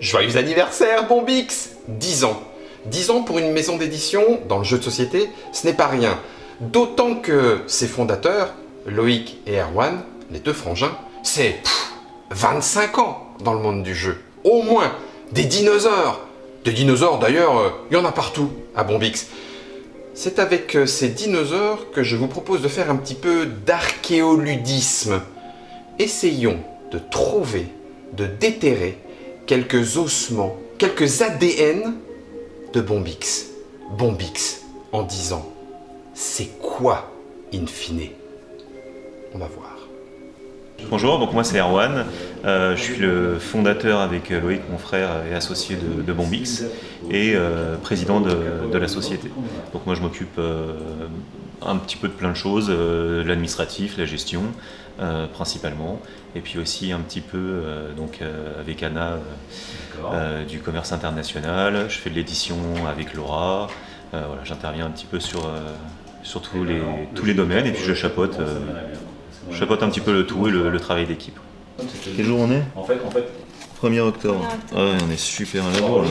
Joyeux anniversaire, Bombix! 10 ans. 10 ans pour une maison d'édition dans le jeu de société, ce n'est pas rien. D'autant que ses fondateurs, Loïc et Erwan, les deux frangins, c'est 25 ans dans le monde du jeu. Au moins, des dinosaures. Des dinosaures d'ailleurs, il y en a partout à Bombix. C'est avec ces dinosaures que je vous propose de faire un petit peu d'archéoludisme. Essayons de trouver, de déterrer quelques ossements, quelques ADN de Bombix. Bombix, en 10 ans, c'est quoi, in fine? On va voir. Bonjour, donc moi c'est Erwan, je suis le fondateur avec Loïc, mon frère et associé de Bombix et président de la société. Donc moi je m'occupe un petit peu de plein de choses, l'administratif, la gestion principalement, et puis aussi un petit peu avec Anna du commerce international, je fais de l'édition avec Laura, voilà, j'interviens un petit peu sur tous les domaines et puis je chapeaute un petit peu le tout et le travail d'équipe. Quel jour on est? En fait, 1er octobre. Ah ouais, on est super à la bourre là.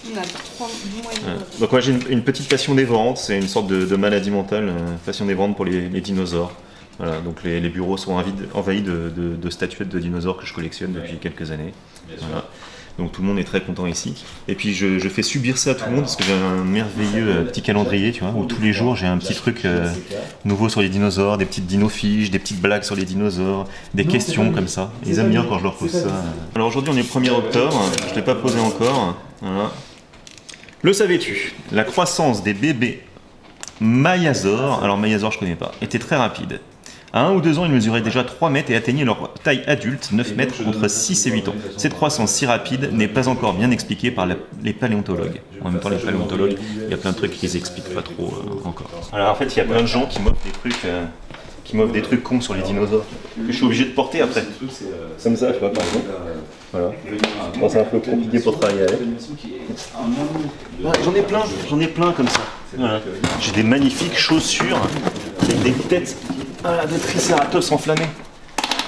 On a 3 mois et demi. Donc moi j'ai une petite passion des ventes, c'est une sorte de maladie mentale, passion des ventes pour les dinosaures. Voilà, donc les bureaux sont envahis de statuettes de dinosaures que je collectionne depuis quelques années. Voilà. Donc tout le monde est très content ici. Et puis je fais subir ça à tout le monde parce que j'ai un merveilleux petit calendrier, tu vois, où tous les jours j'ai un petit truc nouveau sur les dinosaures, des petites dinofiches, des petites blagues sur les dinosaures, des questions comme ça. Ils aiment bien quand je leur pose ça. Alors aujourd'hui on est le 1er octobre, je ne l'ai pas posé encore. Voilà. Le savais-tu? La croissance des bébés Maiasaures, alors Maiasaures je connais pas, était très rapide. À 1 ou 2 ans, ils mesuraient déjà 3 mètres et atteignaient leur taille adulte, 9 mètres, entre 6 et 8 ans. Cette croissance si rapide n'est pas encore bien expliquée par les paléontologues. En même temps, les paléontologues, il y a plein de trucs qu'ils n'expliquent pas trop encore. Alors en fait, il y a plein de gens qui m'offrent des trucs cons sur les dinosaures, que je suis obligé de porter après. Comme ça, tu vois, par exemple. Voilà. Je pense à un peu compliqué pour travailler avec. Ouais, j'en ai plein comme ça. Voilà. J'ai des magnifiques chaussures avec des têtes de tricératops enflammés.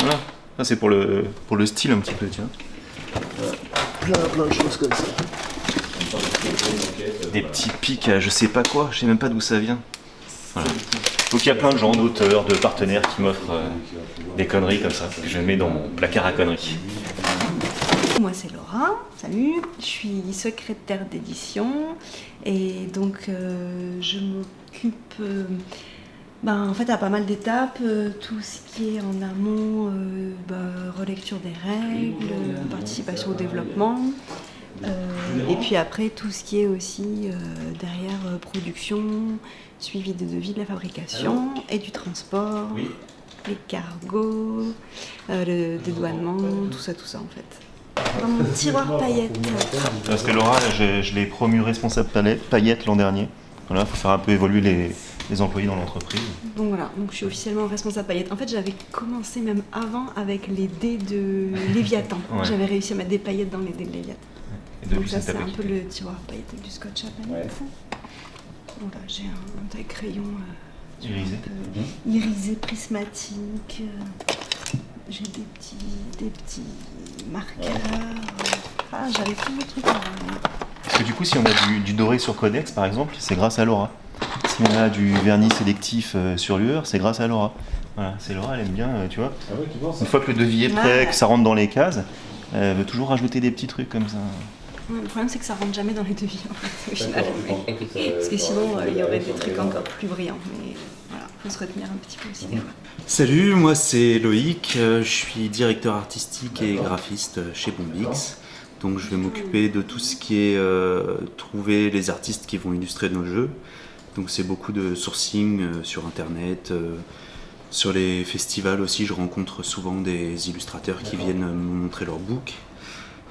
Voilà. Ça c'est pour le style un petit peu, tiens. Plein de choses comme ça. Des petits pics à je sais pas quoi, je sais même pas d'où ça vient. Voilà. Donc il y a plein de gens, d'auteurs, de partenaires qui m'offrent des conneries comme ça, que je mets dans mon placard à conneries. Moi c'est Laura, salut, je suis secrétaire d'édition et donc je m'occupe en fait à pas mal d'étapes, tout ce qui est en amont, relecture des règles, participation au développement, et puis après tout ce qui est aussi derrière production, suivi des devis de la fabrication et du transport, les cargos, le dédouanement, tout ça en fait. Dans mon tiroir paillettes. Parce que Laura, je l'ai promue responsable paillettes l'an dernier. Voilà, il faut faire un peu évoluer les employés dans l'entreprise. Donc voilà, donc je suis officiellement responsable paillettes. En fait, j'avais commencé même avant avec les dés de Léviathan. Ouais. J'avais réussi à mettre des paillettes dans les dés de Léviathan. Et donc ça, c'est un peu le tiroir paillettes avec du scotch à paillettes. Ouais. Voilà, j'ai un taille crayon irisé prismatique. J'ai des petits marqueurs. J'avais plein de trucs. Parce que du coup, si on a du doré sur Codex, par exemple, c'est grâce à Laura. Si on a du vernis sélectif sur Lueur, c'est grâce à Laura. Voilà, c'est Laura, elle aime bien, tu vois. Une fois que le devis est prêt, que ça rentre dans les cases, elle veut toujours rajouter des petits trucs comme ça. Le problème, c'est que ça rentre jamais dans les devis, en fait, au final. Parce que sinon, il y aurait des trucs encore plus brillants. Mais voilà, il faut se retenir un petit peu aussi des fois. Salut, moi c'est Loïc, je suis directeur artistique et graphiste chez Bombix. Donc je vais m'occuper de tout ce qui est trouver les artistes qui vont illustrer nos jeux. Donc c'est beaucoup de sourcing sur internet. Sur les festivals aussi, je rencontre souvent des illustrateurs qui viennent me montrer leur book.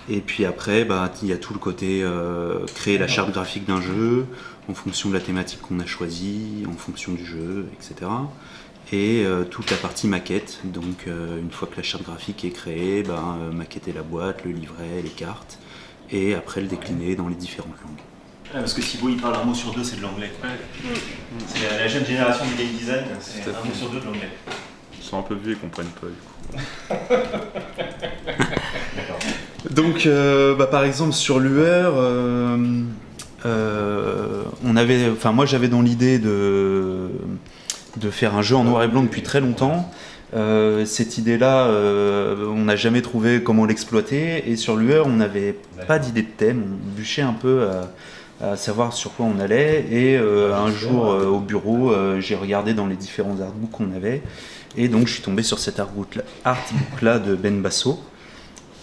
Et puis après, il y a tout le côté créer la charte graphique d'un jeu en fonction de la thématique qu'on a choisie, en fonction du jeu, etc. Et toute la partie maquette, donc une fois que la charte graphique est créée, maqueter la boîte, le livret, les cartes, et après le décliner dans les différentes langues. Parce que Thibaut il parle un mot sur 2, c'est de l'anglais. C'est la jeune génération du game design, c'est un mot sur 2 de l'anglais. Ils sont un peu vieux et comprennent pas du coup. D'accord. Donc, par exemple, sur Lueur, moi j'avais dans l'idée de faire un jeu en noir et blanc depuis très longtemps. Cette idée-là, on n'a jamais trouvé comment l'exploiter. Et sur Lueur, on n'avait pas d'idée de thème. On bûchait un peu à savoir sur quoi on allait. Et un jour, au bureau, j'ai regardé dans les différents artbooks qu'on avait. Et donc, je suis tombé sur cet artbook-là de Ben Basso,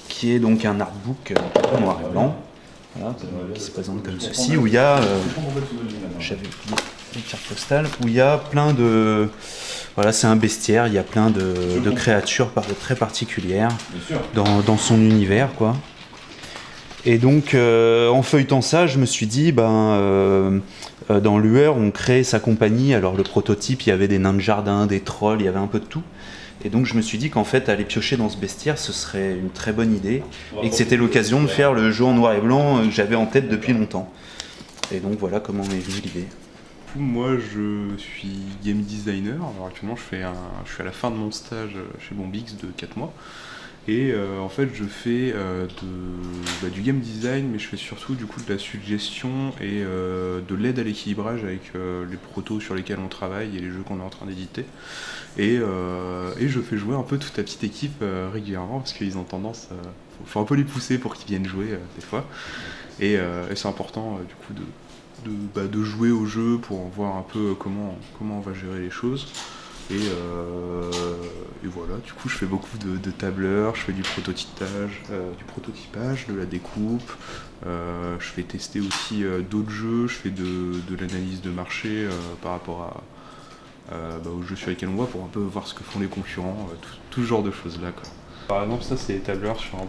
qui est donc un artbook en noir et blanc, voilà, qui se présente comme ceci, où il y a, j'avais oublié une carte postale, où il y a plein de, voilà, c'est un bestiaire, il y a plein de créatures très particulières dans son univers, quoi. Et donc, en feuilletant ça, je me suis dit, dans Lueur, on crée sa compagnie. Alors, le prototype, il y avait des nains de jardin, des trolls, il y avait un peu de tout. Et donc, je me suis dit qu'en fait, aller piocher dans ce bestiaire, ce serait une très bonne idée. Et que c'était l'occasion de faire le jeu en noir et blanc que j'avais en tête depuis longtemps. Et donc, voilà comment m'est venue l'idée. Moi, je suis game designer. Alors, actuellement, je suis à la fin de mon stage chez Bombix de 4 mois. Et en fait, je fais du game design, mais je fais surtout du coup de la suggestion et de l'aide à l'équilibrage avec les protos sur lesquels on travaille et les jeux qu'on est en train d'éditer. Et je fais jouer un peu toute la petite équipe régulièrement parce qu'ils ont tendance, faut un peu les pousser pour qu'ils viennent jouer des fois. Et c'est important du coup de jouer au jeu pour voir un peu comment on va gérer les choses. Et voilà, du coup je fais beaucoup de tableurs, je fais du prototypage, de la découpe, je fais tester aussi d'autres jeux, je fais de l'analyse de marché par rapport aux jeux sur lesquels on voit pour un peu voir ce que font les concurrents, tout ce genre de choses là, quoi. Par exemple, ça c'est des tableurs pour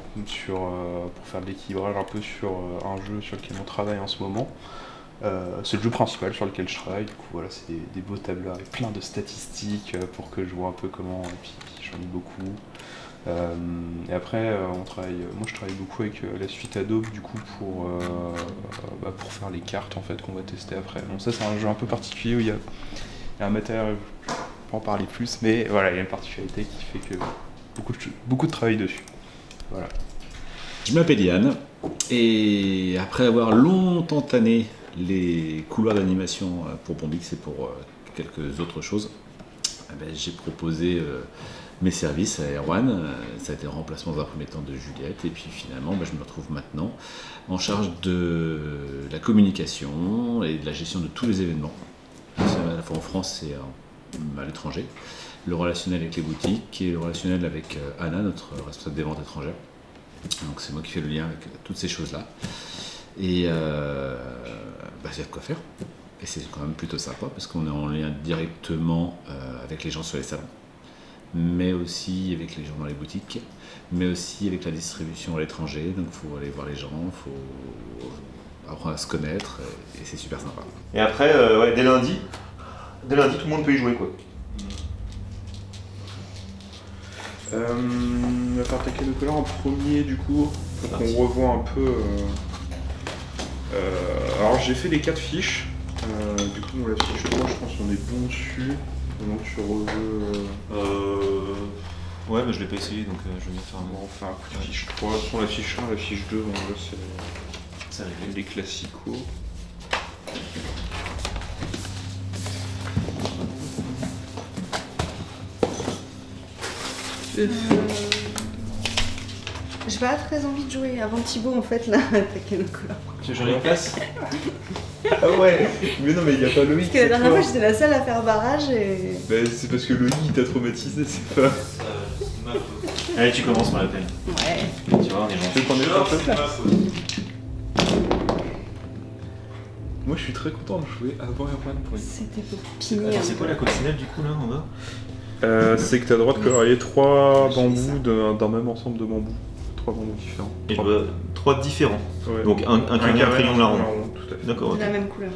faire de l'équilibrage un peu sur un jeu sur lequel on travaille en ce moment. C'est le jeu principal sur lequel je travaille, du coup voilà, c'est des beaux tableurs avec plein de statistiques pour que je vois un peu comment, et puis j'en ai beaucoup. Et après, moi je travaille beaucoup avec la suite Adobe du coup pour faire les cartes en fait qu'on va tester après. Donc ça c'est un jeu un peu particulier où il y a un matériel, je ne vais pas en parler plus, mais voilà, il y a une particularité qui fait que beaucoup de travail dessus. Voilà. Je m'appelle Yann, et après avoir longtemps tanné les couloirs d'animation pour Bombix et pour quelques autres choses, j'ai proposé mes services à Erwan. Ça a été le remplacement dans un premier temps de Juliette, et puis finalement je me retrouve maintenant en charge de la communication et de la gestion de tous les événements, à la fois en France et à l'étranger, le relationnel avec les boutiques et le relationnel avec Anna, notre responsable des ventes étrangères. Donc c'est moi qui fais le lien avec toutes ces choses-là. Et il y a de quoi faire. Et c'est quand même plutôt sympa parce qu'on est en lien directement avec les gens sur les salons, mais aussi avec les gens dans les boutiques, mais aussi avec la distribution à l'étranger. Donc il faut aller voir les gens, il faut apprendre à se connaître, et c'est super sympa. Et après, dès lundi, tout le monde peut y jouer, quoi. On va faire Technicolor en premier du coup, pour qu'on revoie un peu. Alors j'ai fait les 4 fiches, du coup la fiche 3 je pense qu'on est bon dessus, donc tu reveux... Ouais, mais je l'ai pas essayé, donc je vais faire un On fait un coup de fiche 3, de toute façon la fiche 1, la fiche 2, bon, là c'est les classicos. J'ai pas très envie de jouer avant Thibaut en fait là, Technicolor. Tu veux une place? Ah ouais, mais non mais il n'y a pas Loïc. Parce que la dernière fois j'étais la seule à faire barrage et... C'est parce que Loïc il t'a traumatisé, c'est pas... Allez, tu commences par la peine. Ouais. Tu vois, on est gentil. Je vais prendre les cartes. Moi je suis très content de jouer avant Erwan pour une... C'était pour pigner. Attends, c'est quoi la coccinelle du coup là en bas? C'est que tu as le droit de colorier 3 bambous d'un même ensemble de bambous. 3 bambous différents. Et 3 différents. Ouais. Donc un crayon là rond. Tout à fait. D'accord, De ok. la même couleur.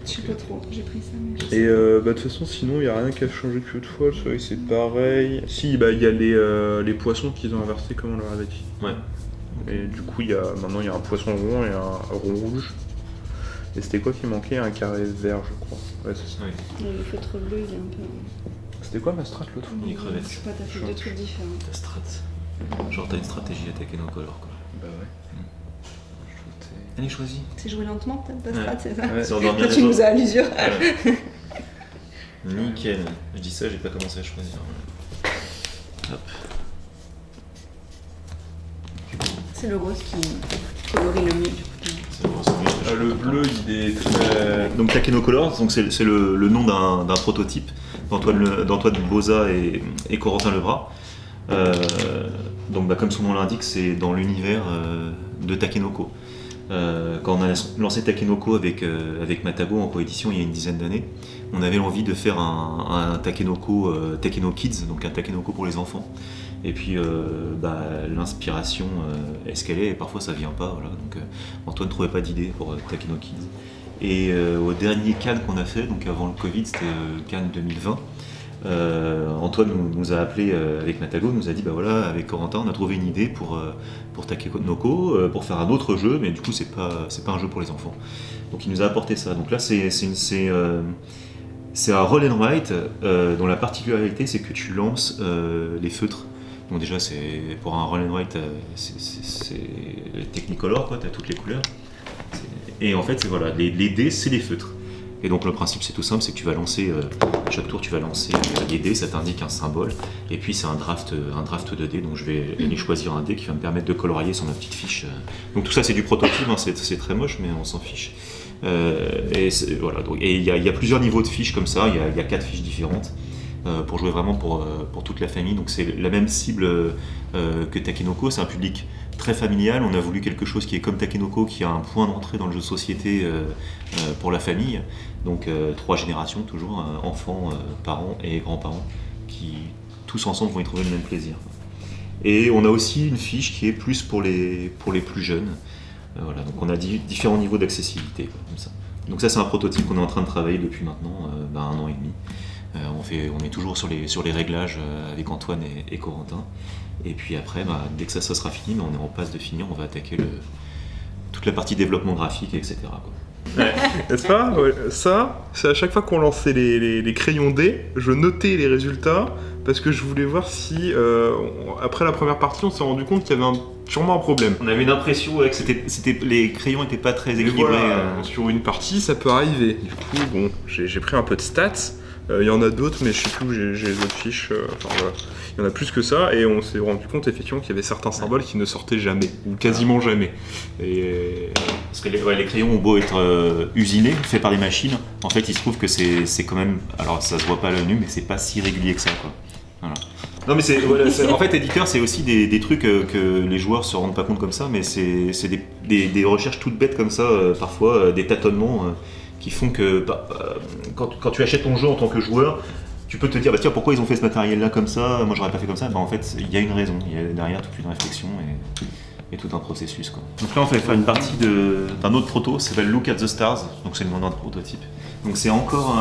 Je sais pas trop, j'ai pris ça mais je sais Et de toute façon sinon il n'y a rien qui a changé depuis l'autre fois, le soleil c'est pareil. Si, il y a les poissons qu'ils ont inversés comme on leur avait dit. Ouais. Et du coup maintenant il y a un poisson rond et un rond rouge. Et c'était quoi qui manquait? Un carré vert je crois. Ouais c'est ça. Oui. Le feutre bleu il est un peu... C'était quoi ma strat l'autre fois? Les crevettes. Je sais pas, t'as fait 2 trucs différents. Ta strat. Genre t'as une stratégie à Technicolor quoi. Bah ouais. Allez, choisis. C'est jouer lentement, ta strat, c'est ça Ouais, c'est endormir Toi, les tu gens. nous as à l'usure. Voilà. Nickel. Je dis ça, j'ai pas commencé à choisir. Hop. C'est le rose qui colorie le mieux, du coup. C'est bon, c'est bien. Le bleu, il est très... Donc Takeno Colors, donc c'est le nom d'un prototype d'Antoine Boza et Corentin Lebras. Donc comme son nom l'indique, c'est dans l'univers de Takenoko. Quand on a lancé Takenoko avec Matago en coédition il y a une dizaine d'années, on avait envie de faire un Takenoko, Takeno Kids, donc un Takenoko pour les enfants. Et puis l'inspiration est ce qu'elle est, et parfois ça vient pas. Voilà. Donc Antoine ne trouvait pas d'idée pour Takeno Kids. Et au dernier Cannes qu'on a fait, donc avant le Covid, c'était Cannes 2020, Antoine nous a appelé avec Matago, nous a dit bah voilà, avec Corentin on a trouvé une idée pour Takenoko, pour faire un autre jeu, mais du coup c'est pas un jeu pour les enfants. Donc il nous a apporté ça. Donc là c'est un roll and write dont la particularité c'est que tu lances les feutres. Donc déjà c'est pour un roll and write c'est Technicolor quoi, t'as toutes les couleurs. Et en fait c'est voilà, les dés c'est les feutres. Et donc le principe c'est tout simple, c'est que tu vas lancer, chaque tour tu vas lancer des dés, ça t'indique un symbole, et puis c'est un draft de dés, donc je vais aller choisir un dé qui va me permettre de colorier sur ma petite fiche. Donc tout ça c'est du prototype, hein, c'est très moche mais on s'en fiche. Voilà, donc, et il y a plusieurs niveaux de fiches comme ça, il y a 4 fiches différentes. Pour jouer vraiment pour toute la famille, donc c'est la même cible que Takenoko, c'est un public très familial, on a voulu quelque chose qui est comme Takenoko, qui a un point d'entrée dans le jeu de société pour la famille, donc 3 générations toujours, enfants, parents et grands-parents, qui tous ensemble vont y trouver le même plaisir. Et on a aussi une fiche qui est plus pour les plus jeunes, voilà, donc on a différents niveaux d'accessibilité, comme ça. Donc ça c'est un prototype qu'on est en train de travailler depuis maintenant 1 an et demi. On est toujours sur les réglages avec Antoine et Corentin. Et puis après, dès que ça sera fini, mais on est en passe de finir, on va attaquer toute la partie développement graphique, etc. quoi. N'est-ce pas? Ouais, ça, c'est à chaque fois qu'on lançait les crayons dés, je notais les résultats parce que je voulais voir si, après la première partie, on s'est rendu compte qu'il y avait sûrement un problème. On avait une impression que les crayons n'étaient pas très équilibrés. Voilà, sur une partie, ça peut arriver. Du coup, bon, j'ai pris un peu de stats. Il y en a d'autres, mais je sais plus où j'ai les autres fiches. Enfin, voilà. Il y en a plus que ça, et on s'est rendu compte effectivement qu'il y avait certains symboles qui ne sortaient jamais, ou quasiment jamais. Et... Parce que les crayons ont beau être usinés, faits par des machines, en fait il se trouve que c'est quand même, alors ça se voit pas à l'œil nu, mais c'est pas si régulier que ça, quoi. Voilà. Non mais en fait éditeur c'est aussi des trucs que les joueurs se rendent pas compte comme ça, mais c'est des recherches toutes bêtes comme ça, parfois des tâtonnements qui font que quand tu achètes ton jeu en tant que joueur, tu peux te dire bah tiens pourquoi ils ont fait ce matériel là comme ça, moi j'aurais pas fait comme ça. Bah en fait il y a une raison, il y a derrière toute une réflexion et tout un processus quoi. Donc là on va faire une partie d'un autre proto, ça s'appelle Look at the Stars, donc c'est le nom d'un prototype. Donc c'est encore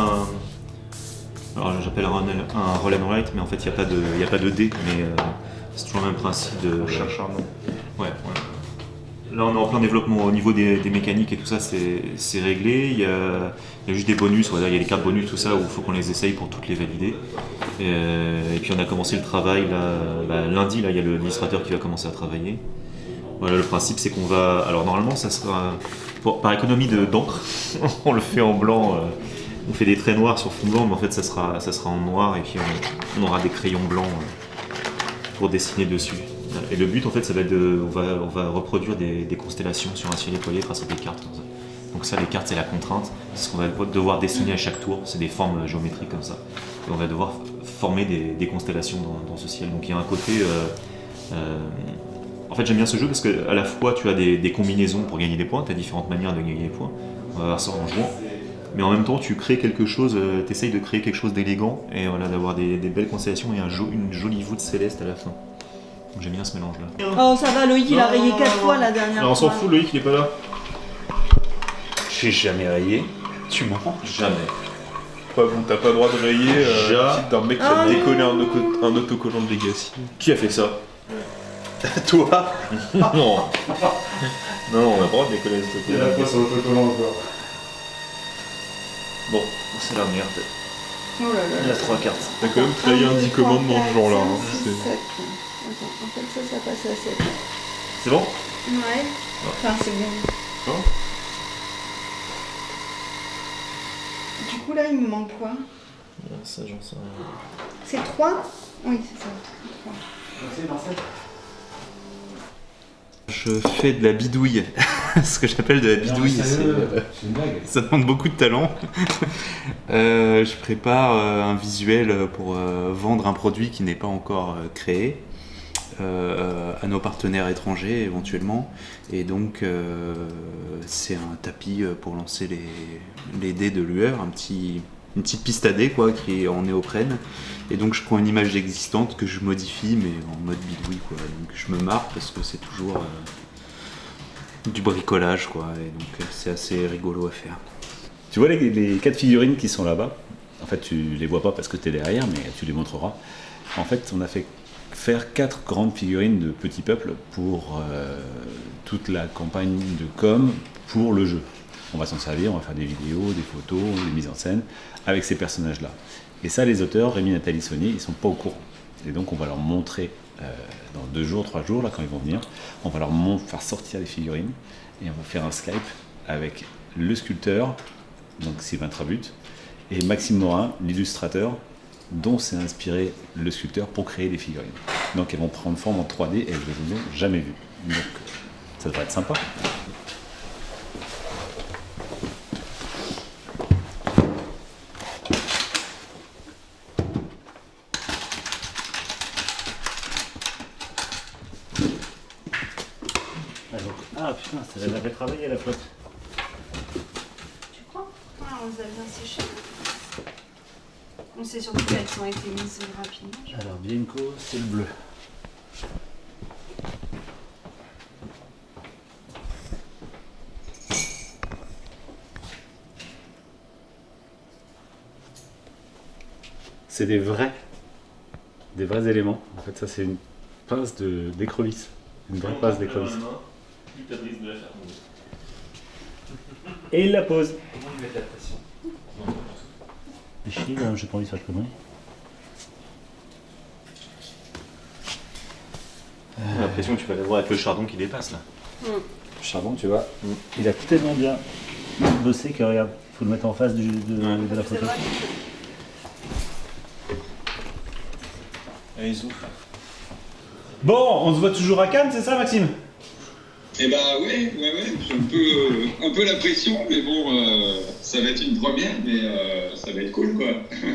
alors j'appelle un roll and write, mais en fait il n'y a pas de dés, mais c'est toujours le même principe de... On cherche un nom. Ouais. Là on est en plein développement au niveau des mécaniques et tout ça, c'est réglé. Il y a juste des bonus, voilà, il y a les cartes bonus, tout ça, où il faut qu'on les essaye pour toutes les valider. Et puis on a commencé le travail, là, lundi, là, il y a l'illustrateur qui va commencer à travailler. Voilà, le principe c'est qu'on va... Alors normalement ça sera, par économie d'encre, on le fait en blanc, on fait des traits noirs sur fond blanc, mais en fait ça sera en noir, et puis on aura des crayons blancs pour dessiner dessus. Et le but en fait ça va être on va reproduire des constellations sur un ciel étoilé grâce à des cartes comme ça. Donc ça les cartes c'est la contrainte, c'est ce qu'on va devoir dessiner à chaque tour, c'est des formes géométriques comme ça. Et on va devoir former des constellations dans ce ciel. Donc il y a un côté... En fait j'aime bien ce jeu parce qu'à la fois tu as des combinaisons pour gagner des points, tu as différentes manières de gagner des points, on va voir ça en jouant. Mais en même temps tu crées quelque chose, tu essayes de créer quelque chose d'élégant et voilà, d'avoir des belles constellations et une jolie voûte céleste à la fin. J'aime bien ce mélange là. Oh ça va, Loïc il a rayé 4 fois la dernière fois. On s'en fout, Loïc il est pas là. J'ai jamais rayé. Tu mens? Jamais. Quoi, bon, t'as pas le droit de rayer Ja- d'un mec qui a décollé un autocollant de Legacy. Qui a fait ça? Toi? Non. Non, on a pas le droit de décoller ce truc. sur l'autocollant encore. Bon, c'est la merde. Oh là là. Il y a 3 cartes. T'as quand même trahir un 10 commandes dans ce genre-là. Hein. 7. Attends, en fait ça passe à 7. C'est bon? Ouais. Enfin, c'est bien. Non. Du coup, là, il me manque quoi? Ça, j'en sais rien. C'est 3? Oui, c'est ça. 3. Merci Marcel. Je fais de la bidouille. Ce que j'appelle de la bidouille, C'est une blague. ça demande beaucoup de talent. Je prépare un visuel pour vendre un produit qui n'est pas encore créé à nos partenaires étrangers éventuellement. Et donc c'est un tapis pour lancer les dés de lueur, une petite piste à dés quoi, qui est en néoprène. Et donc je prends une image existante que je modifie mais en mode bidouille quoi. Donc je me marre parce que c'est toujours du bricolage quoi. Et donc c'est assez rigolo à faire. Tu vois les 4 figurines qui sont là-bas. En fait, tu les vois pas parce que tu es derrière, mais tu les montreras. En fait, on a fait faire 4 grandes figurines de Petit Peuple pour toute la campagne de com pour le jeu. On va s'en servir, on va faire des vidéos, des photos, des mises en scène avec ces personnages-là. Et ça, les auteurs, Rémi, Nathalie, Saunier, ils sont pas au courant. Et donc, on va leur montrer dans 2 jours, 3 jours, là, quand ils vont venir, on va leur faire sortir les figurines et on va faire un Skype avec le sculpteur, donc Sylvain Trabut, et Maxime Morin, l'illustrateur, dont s'est inspiré le sculpteur pour créer les figurines. Donc elles vont prendre forme en 3D et elles ne les ont jamais vues. Donc ça devrait être sympa. Ah putain, ça avait travaillé la flotte. Tu crois? Ah, on les a bien séchés. On sait surtout qu'elles ont été mises rapidement. Alors Bienco, c'est le bleu. C'est des vrais éléments. En fait, ça c'est une pince d'écrevisse. Une vraie pince d'écrevisse. Et il la pose. Comment il met de la pression? Chier, là, j'ai pas envie de faire de conneries. J'ai l'impression que tu vas l'avoir avec le chardon qui dépasse là. Le charbon, tu vois, il a tellement bien bossé que regarde, il faut le mettre en face de la photo. Allez, souffle. Bon, on se voit toujours à Cannes, c'est ça Maxime? Eh ben ouais, j'ai un peu la pression, mais bon, ça va être une première, mais ça va être cool quoi.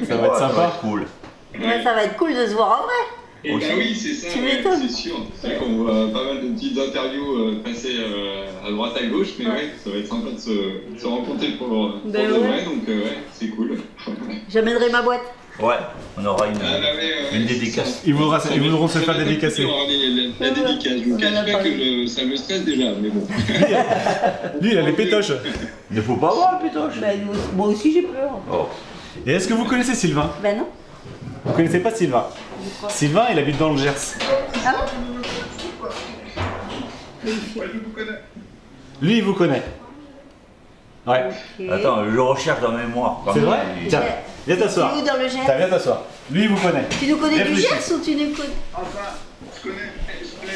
Ça va être sympa. Cool. Ouais, ça va être cool de se voir en vrai. Et bah oui, c'est ça, Tu ouais, m'étonnes. c'est sûr. C'est vrai qu'on voit pas mal de petites interviews passer à droite à gauche, mais ouais, ça va être sympa de se rencontrer pour de Ben vrai, ouais. donc ouais, c'est cool. J'amènerai ma boîte. Ouais, on aura une dédicace. Ils voudront se faire dédicacer. On aura la dédicace. Je vous cache pas que ça me stresse déjà, mais bon. Lui, il a les pétoches. Il ne faut pas avoir le pétoche. Ben, moi aussi j'ai peur. Oh. Et est-ce que vous connaissez Sylvain? Ben non. Vous connaissez pas Sylvain? Sylvain, il habite dans le Gers. Ah bon? Lui, il vous connaît. Ouais. Ok. Attends, je recherche dans ma mémoire. C'est vrai? Tiens, viens Tu t'asseoir. es où dans le Gers? Tiens, viens t'asseoir. Lui, il vous connaît. Tu nous connais du Réfléchis. Gers ou tu nous connais? Enfin, je connais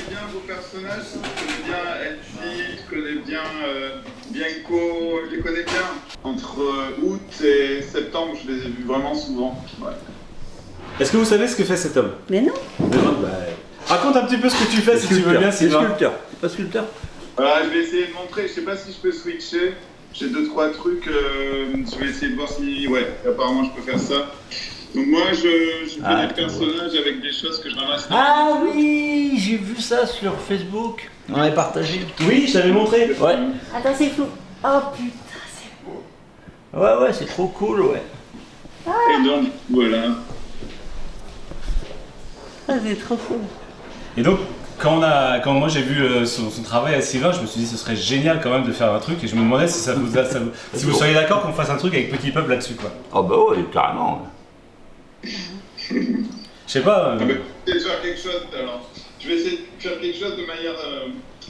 bien vos personnages, je connais bien Elfie, je connais bien Bianco, je les connais bien. Entre août et septembre, je les ai vus vraiment souvent. Ouais. Est-ce que vous savez ce que fait cet homme? Mais non. Raconte un petit peu ce que tu fais si tu veux bien, Sylvain. Sculpteur. Pas sculpteur. Voilà, je vais essayer de montrer, je sais pas si je peux switcher. J'ai 2-3 trucs, je vais essayer de voir si... Ouais, apparemment je peux faire ça. Donc moi je fais des personnages avec des choses que je ramasse. Ah oui, j'ai vu ça sur Facebook. On avait partagé. Oui, je t'avais montré. Ouais. Attends, c'est flou. Oh putain, c'est beau. Ouais, c'est trop cool, ouais. Et donc voilà. Ah, c'est trop cool. Et donc, quand moi j'ai vu son travail à Sylvain, je me suis dit ce serait génial quand même de faire un truc et je me demandais si si vous seriez d'accord qu'on fasse un truc avec Petit Peuple là-dessus quoi. Ah bah ouais, carrément. Je sais pas. Ah ben, je vais faire quelque chose, alors. Je vais essayer de faire quelque chose de manière...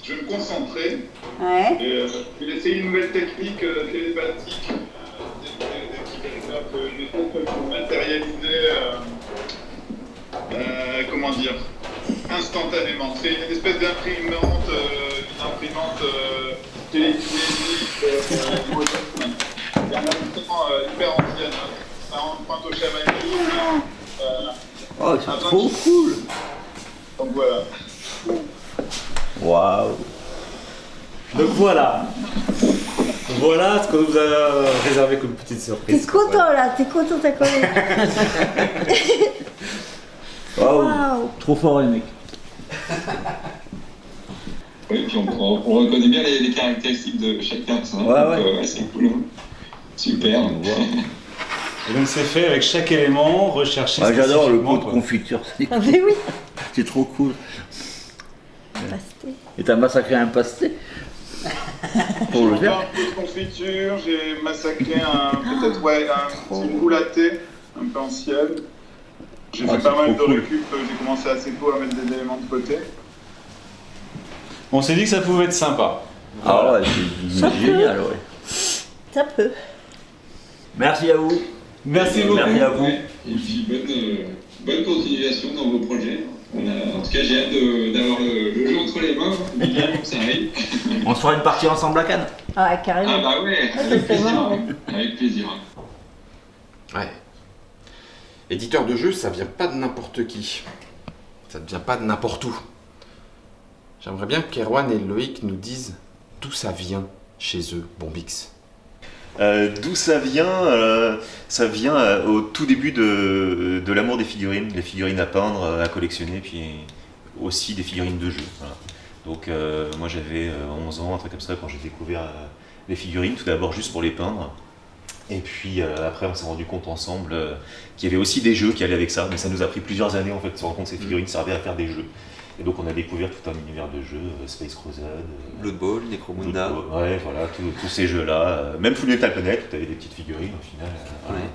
je vais me concentrer. Ouais. Et, je vais essayer une nouvelle technique télépathique. Je vais peut-être matérialiser... comment dire, instantanément. C'est une espèce d'imprimante imprimante télékinésique moderne. Et en même temps hyper ancienne. Ça rend pointe au chamanisme. Oh, c'est trop cool. Donc voilà. Waouh. Donc voilà. Voilà ce qu'on nous a réservé comme petite T'es surprise. content là, t'es content, t'as connu. Waouh. Waouh. Trop fort les mecs. Oui, puis on reconnaît bien les caractéristiques de chaque personne. Ouais. C'est cool. Hein. Super. Et donc c'est fait avec chaque élément recherché. Ah, j'adore le pot de quoi. confiture, Ah mais oui. c'est trop cool. Pasté. Et t'as massacré un pasté pour le J'ai fait faire. un peu de confiture, j'ai massacré une boule à thé un peu ancienne. J'ai Ah, fait c'est pas mal de trop cool. récup, j'ai commencé assez tôt à mettre des éléments de côté. On s'est dit que ça pouvait être sympa. Ah ouais, c'est génial, ouais. Ça peut. Merci à vous. Merci beaucoup. Merci à vous. Ouais. Et puis bonne continuation dans vos projets. En tout cas, j'ai hâte d'avoir le jeu entre les mains, bien que ça arrive. On se fera une partie ensemble à Cannes. Ah carrément. Ah bah ouais, Ah, ça, avec c'est plaisir. marrant. Avec plaisir. Ouais. Éditeur de jeux, ça vient pas de n'importe qui. Ça ne vient pas de n'importe où. J'aimerais bien qu'Erwan et Loïc nous disent d'où ça vient chez eux, Bombix. D'où ça vient au tout début de l'amour des figurines, les figurines à peindre, à collectionner, puis aussi des figurines de jeu. Voilà. Donc moi j'avais 11 ans, un truc comme ça, quand j'ai découvert les figurines, tout d'abord juste pour les peindre. Et puis après on s'est rendu compte ensemble qu'il y avait aussi des jeux qui allaient avec ça, mais ça nous a pris plusieurs années en fait de se rendre compte que ces figurines servaient à faire des jeux. Et donc on a découvert tout un univers de jeux, Space Crusade, Blood Bowl, Necromunda. ouais, voilà, tous ces jeux-là. Même Fullmetal Planet, où tu avais des petites figurines au final. Voilà. Ouais.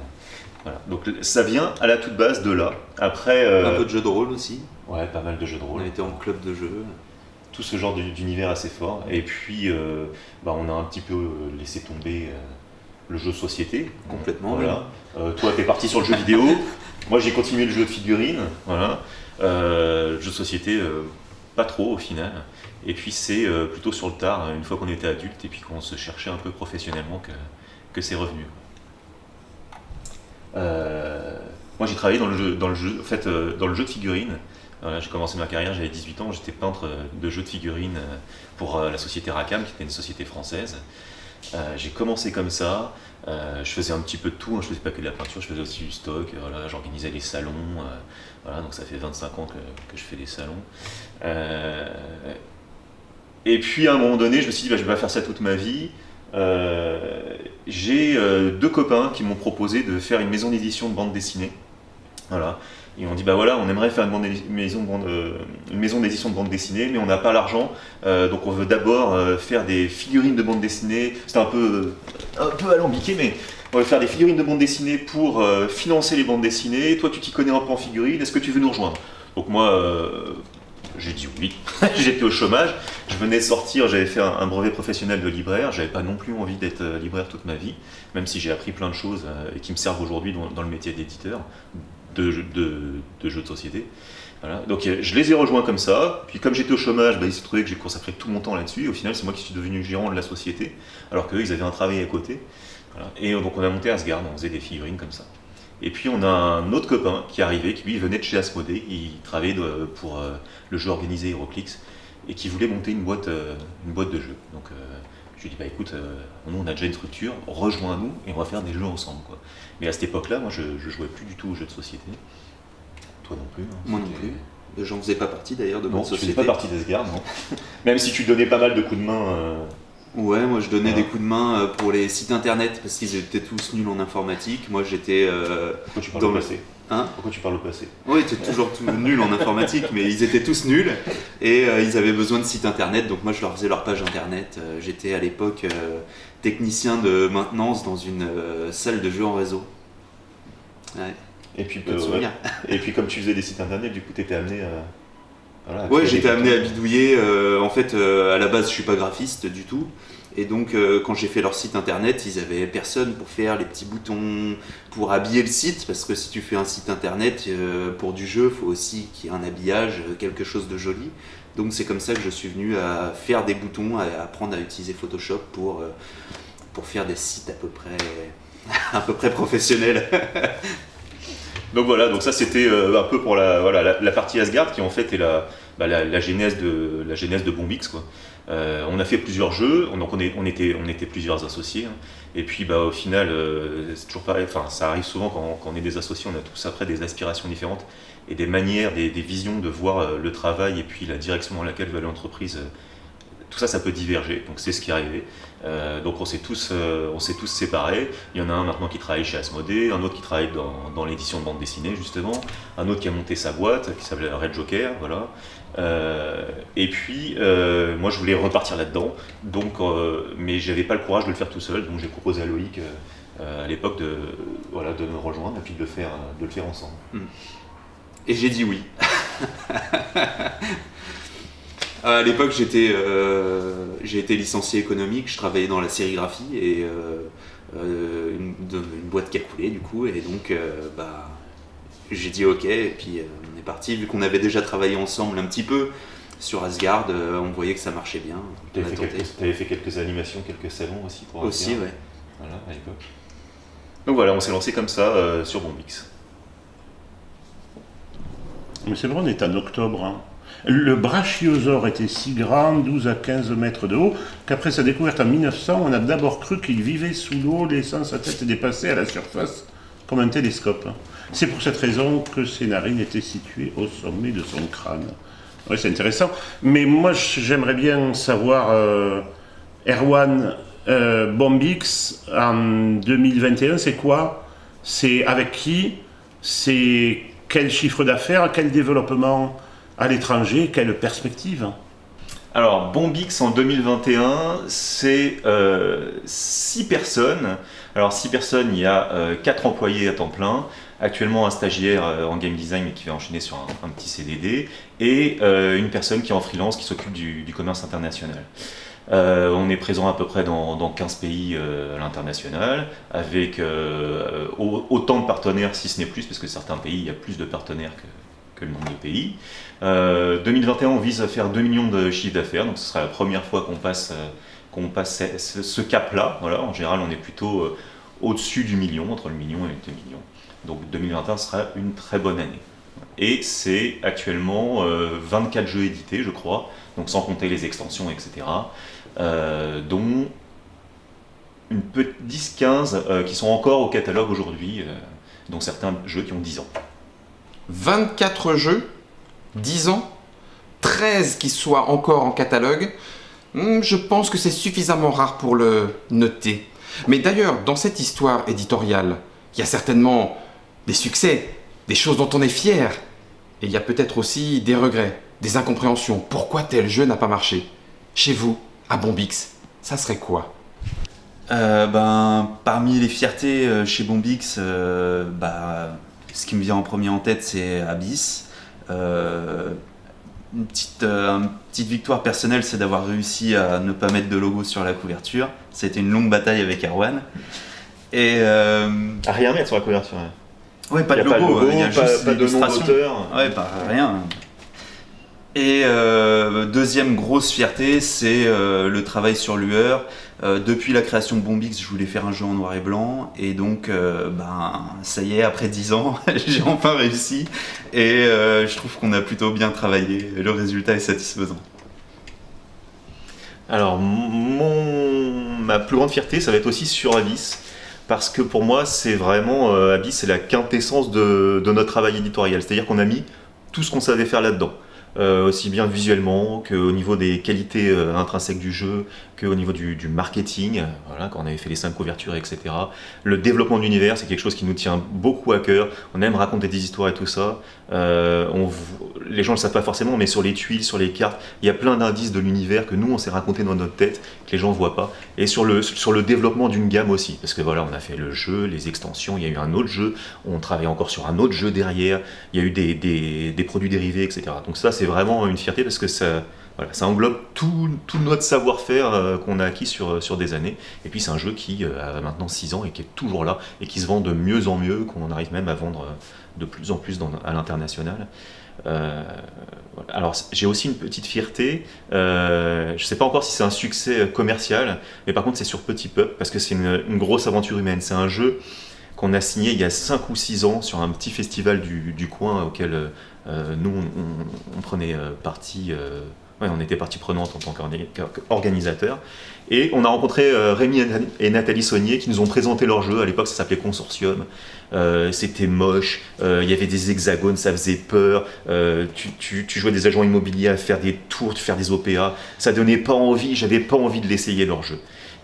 Voilà. Donc ça vient à la toute base de là. Après, Un peu de jeux de rôle aussi. ouais, pas mal de jeux de On rôle. a été en club de jeux. Tout ce genre d'univers assez fort. Et puis, on a un petit peu laissé tomber le jeu de société. Complètement. Voilà. Toi, t'es parti sur le jeu vidéo. Moi, j'ai continué le jeu de figurines. Voilà. Le jeu de société, pas trop au final. Et puis, c'est plutôt sur le tard, une fois qu'on était adulte et puis qu'on se cherchait un peu professionnellement, que c'est revenu. Moi, j'ai travaillé dans le jeu de figurines. Voilà, j'ai commencé ma carrière, j'avais 18 ans, j'étais peintre de jeux de figurines pour la société Rackham, qui était une société française. J'ai commencé comme ça, je faisais un petit peu de tout, hein, je faisais pas que de la peinture, je faisais aussi du stock, voilà, j'organisais les salons, voilà, donc ça fait 25 ans que je fais des salons. Et puis à un moment donné, je me suis dit, je vais pas faire ça toute ma vie. J'ai deux copains qui m'ont proposé de faire une maison d'édition de bande dessinée. Voilà. Ils m'ont dit, voilà, on aimerait faire une maison d'édition de bande dessinée, mais on n'a pas l'argent, donc on veut d'abord faire des figurines de bande dessinée. C'était un peu alambiqué, mais on veut faire des figurines de bande dessinée pour financer les bandes dessinées. Toi, tu t'y connais un peu en figurines, est-ce que tu veux nous rejoindre? Donc moi, j'ai dit oui. J'étais au chômage, je venais de sortir, j'avais fait un brevet professionnel de libraire, j'avais pas non plus envie d'être libraire toute ma vie, même si j'ai appris plein de choses et qui me servent aujourd'hui dans le métier d'éditeur. De jeux de société. Voilà. Donc je les ai rejoints comme ça, puis comme j'étais au chômage, il s'est trouvé que j'ai consacré tout mon temps là-dessus, et au final c'est moi qui suis devenu gérant de la société, alors qu'eux ils avaient un travail à côté. Voilà. Et donc on a monté Asgard, on faisait des figurines comme ça. Et puis on a un autre copain qui est arrivé, qui lui venait de chez Asmodée, il travaillait pour le jeu organisé HeroClix, et qui voulait monter une boîte de jeux. Donc je lui ai dit, écoute, nous on a déjà une structure, rejoins-nous et on va faire des jeux ensemble, quoi. Mais à cette époque-là, moi je jouais plus du tout aux jeux de société. Toi non plus. Hein, moi non plus. J'en faisais pas partie d'ailleurs de non, votre société. Tu faisais pas partie d'Asgard, non. Même si tu donnais pas mal de coups de main. Ouais, moi je donnais des coups de main pour les sites internet parce qu'ils étaient tous nuls en informatique. Moi j'étais. Pourquoi tu parles au passé? Hein? Pourquoi tu parles au passé? Oui, t'es toujours tout nul en informatique, mais ils étaient tous nuls et ils avaient besoin de sites internet, donc moi je leur faisais leur page internet. J'étais à l'époque technicien de maintenance dans une salle de jeux en réseau. Ouais. Et puis, et puis comme tu faisais des sites internet, du coup t'étais amené Voilà, Ouais, j'étais amené à bidouiller. En fait, à la base, je suis pas graphiste du tout. Et donc, quand j'ai fait leur site internet, ils avaient personne pour faire les petits boutons, pour habiller le site. Parce que si tu fais un site internet pour du jeu, il faut aussi qu'il y ait un habillage, quelque chose de joli. Donc, c'est comme ça que je suis venu à faire des boutons, à apprendre à utiliser Photoshop pour faire des sites à peu près professionnels. Donc voilà, donc ça c'était un peu pour la partie Asgard qui en fait est la genèse de Bombix, quoi. On a fait plusieurs jeux, donc on était plusieurs associés, hein. Et puis au final c'est toujours pareil, enfin ça arrive souvent quand on est des associés, on a tous après des aspirations différentes et des manières, des visions de voir le travail et puis la direction dans laquelle veut aller l'entreprise. Tout ça, ça peut diverger, donc c'est ce qui est arrivé. Donc on s'est tous séparés. Il y en a un maintenant qui travaille chez Asmodée, un autre qui travaille dans l'édition de bande dessinée justement, un autre qui a monté sa boîte qui s'appelle Red Joker, voilà. Et puis moi je voulais repartir là-dedans, donc mais j'avais pas le courage de le faire tout seul, donc j'ai proposé à Loïc à l'époque de me rejoindre et puis de le faire ensemble. Et j'ai dit oui. À l'époque, j'ai été licencié économique, je travaillais dans la sérigraphie et une boîte qui a coulé du coup, et donc j'ai dit ok, et puis on est parti. Vu qu'on avait déjà travaillé ensemble un petit peu sur Asgard, on voyait que ça marchait bien. T'avais fait quelques animations, quelques salons aussi pour Asgard. Aussi, ouais. Voilà, à l'époque. Donc voilà, on s'est lancé comme ça sur Bombix. Mais c'est vrai, on est en octobre, hein. Le brachiosaure était si grand, 12 à 15 mètres de haut, qu'après sa découverte en 1900, on a d'abord cru qu'il vivait sous l'eau, laissant sa tête dépasser à la surface comme un télescope. C'est pour cette raison que ses narines étaient situées au sommet de son crâne. Oui, c'est intéressant. Mais moi, j'aimerais bien savoir, Erwan, Bombix, en 2021, c'est quoi? C'est avec qui? C'est quel chiffre d'affaires? Quel développement à l'étranger? Quelle perspective? Alors, Bombix en 2021, c'est 6 personnes. Alors, 6 personnes, il y a 4 employés à temps plein, actuellement un stagiaire en game design mais qui va enchaîner sur un petit CDD, et une personne qui est en freelance qui s'occupe du commerce international. On est présent à peu près dans 15 pays à l'international, avec autant de partenaires, si ce n'est plus, parce que certains pays, il y a plus de partenaires que le nombre de pays. 2021, on vise à faire 2 millions de chiffre d'affaires, donc ce sera la première fois qu'on passe ce cap-là. Voilà, en général, on est plutôt au-dessus du million, entre le million et les 2 millions. Donc 2021 sera une très bonne année. Et c'est actuellement 24 jeux édités, je crois, donc sans compter les extensions, etc. Dont une petite 10-15 qui sont encore au catalogue aujourd'hui, dont certains jeux qui ont 10 ans. 24 jeux, 10 ans, 13 qui soient encore en catalogue, je pense que c'est suffisamment rare pour le noter. Mais d'ailleurs, dans cette histoire éditoriale, il y a certainement des succès, des choses dont on est fier. Et il y a peut-être aussi des regrets, des incompréhensions. Pourquoi tel jeu n'a pas marché? Chez vous, à Bombix, ça serait quoi? Parmi les fiertés chez Bombix, ce qui me vient en premier en tête, c'est Abyss. Une petite victoire personnelle, c'est d'avoir réussi à ne pas mettre de logo sur la couverture. C'était une longue bataille avec Erwan. Et à rien mettre sur la couverture. Ouais, pas de logo, il y a juste pas de nom d'auteur. Ouais, pas rien. Et deuxième grosse fierté, c'est le travail sur Lueur. Depuis la création de Bombix, je voulais faire un jeu en noir et blanc, et donc ça y est, après 10 ans, j'ai enfin réussi, et je trouve qu'on a plutôt bien travaillé, le résultat est satisfaisant. Alors, ma plus grande fierté, ça va être aussi sur Abyss, parce que pour moi, c'est vraiment, Abyss, c'est la quintessence de notre travail éditorial, c'est-à-dire qu'on a mis tout ce qu'on savait faire là-dedans. Aussi bien visuellement qu'au niveau des qualités intrinsèques du jeu, qu'au niveau du marketing, voilà, quand on avait fait les 5 couvertures, etc. Le développement de l'univers, c'est quelque chose qui nous tient beaucoup à cœur. On aime raconter des histoires et tout ça. Les gens ne le savent pas forcément, mais sur les tuiles, sur les cartes, il y a plein d'indices de l'univers que nous, on s'est raconté dans notre tête, que les gens ne voient pas. Et sur le développement d'une gamme aussi, parce que voilà, on a fait le jeu, les extensions, il y a eu un autre jeu, on travaille encore sur un autre jeu derrière, il y a eu des produits dérivés, etc. Donc ça, c'est c'est vraiment une fierté parce que ça englobe tout notre savoir-faire qu'on a acquis sur des années. Et puis c'est un jeu qui a maintenant 6 ans et qui est toujours là et qui se vend de mieux en mieux, qu'on arrive même à vendre de plus en plus à l'international. Alors j'ai aussi une petite fierté, je ne sais pas encore si c'est un succès commercial, mais par contre c'est sur Petit Peuple parce que c'est une grosse aventure humaine. C'est un jeu qu'on a signé il y a 5 ou 6 ans sur un petit festival du coin auquel nous on prenait partie. On était partie prenante en tant qu'organisateur. Et on a rencontré Rémi et Nathalie Saunier qui nous ont présenté leur jeu. À l'époque, ça s'appelait Consortium. C'était moche, il y avait des hexagones, ça faisait peur. Tu jouais des agents immobiliers à faire des tours, faire des OPA. Ça donnait pas envie, j'avais pas envie de l'essayer leur jeu.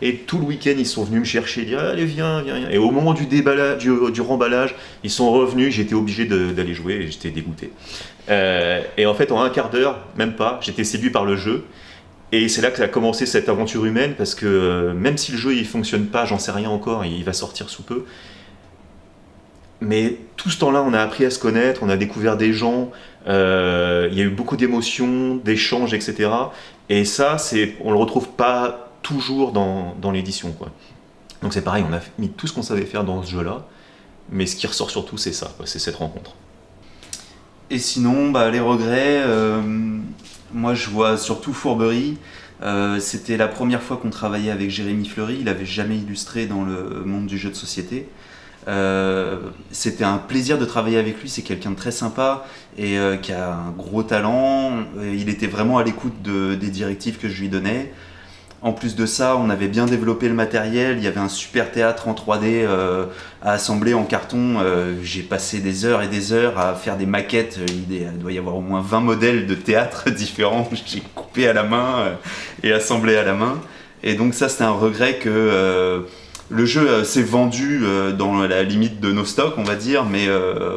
Et tout le week-end, ils sont venus me chercher, dire allez, viens. Et au moment du remballage, ils sont revenus, j'étais obligé d'aller jouer et j'étais dégoûté. Et en fait, en un quart d'heure, même pas, j'étais séduit par le jeu. Et c'est là que ça a commencé cette aventure humaine, parce que même si le jeu il fonctionne pas, j'en sais rien encore, il va sortir sous peu. Mais tout ce temps-là, on a appris à se connaître, on a découvert des gens, il y a eu beaucoup d'émotions, d'échanges, etc. Et ça, on le retrouve pas toujours dans l'édition, quoi. Donc c'est pareil, on a mis tout ce qu'on savait faire dans ce jeu-là, mais ce qui ressort surtout, c'est ça, quoi, c'est cette rencontre. Et sinon, les regrets, moi je vois surtout Fourberie. C'était la première fois qu'on travaillait avec Jérémy Fleury, il n'avait jamais illustré dans le monde du jeu de société. C'était un plaisir de travailler avec lui, c'est quelqu'un de très sympa et qui a un gros talent. Il était vraiment à l'écoute des directives que je lui donnais. En plus de ça, on avait bien développé le matériel, il y avait un super théâtre en 3D à assembler en carton. J'ai passé des heures et des heures à faire des maquettes, il doit y avoir au moins 20 modèles de théâtre différents, j'ai coupé à la main et assemblé à la main. Et donc ça, c'était un regret que le jeu s'est vendu dans la limite de nos stocks, on va dire, mais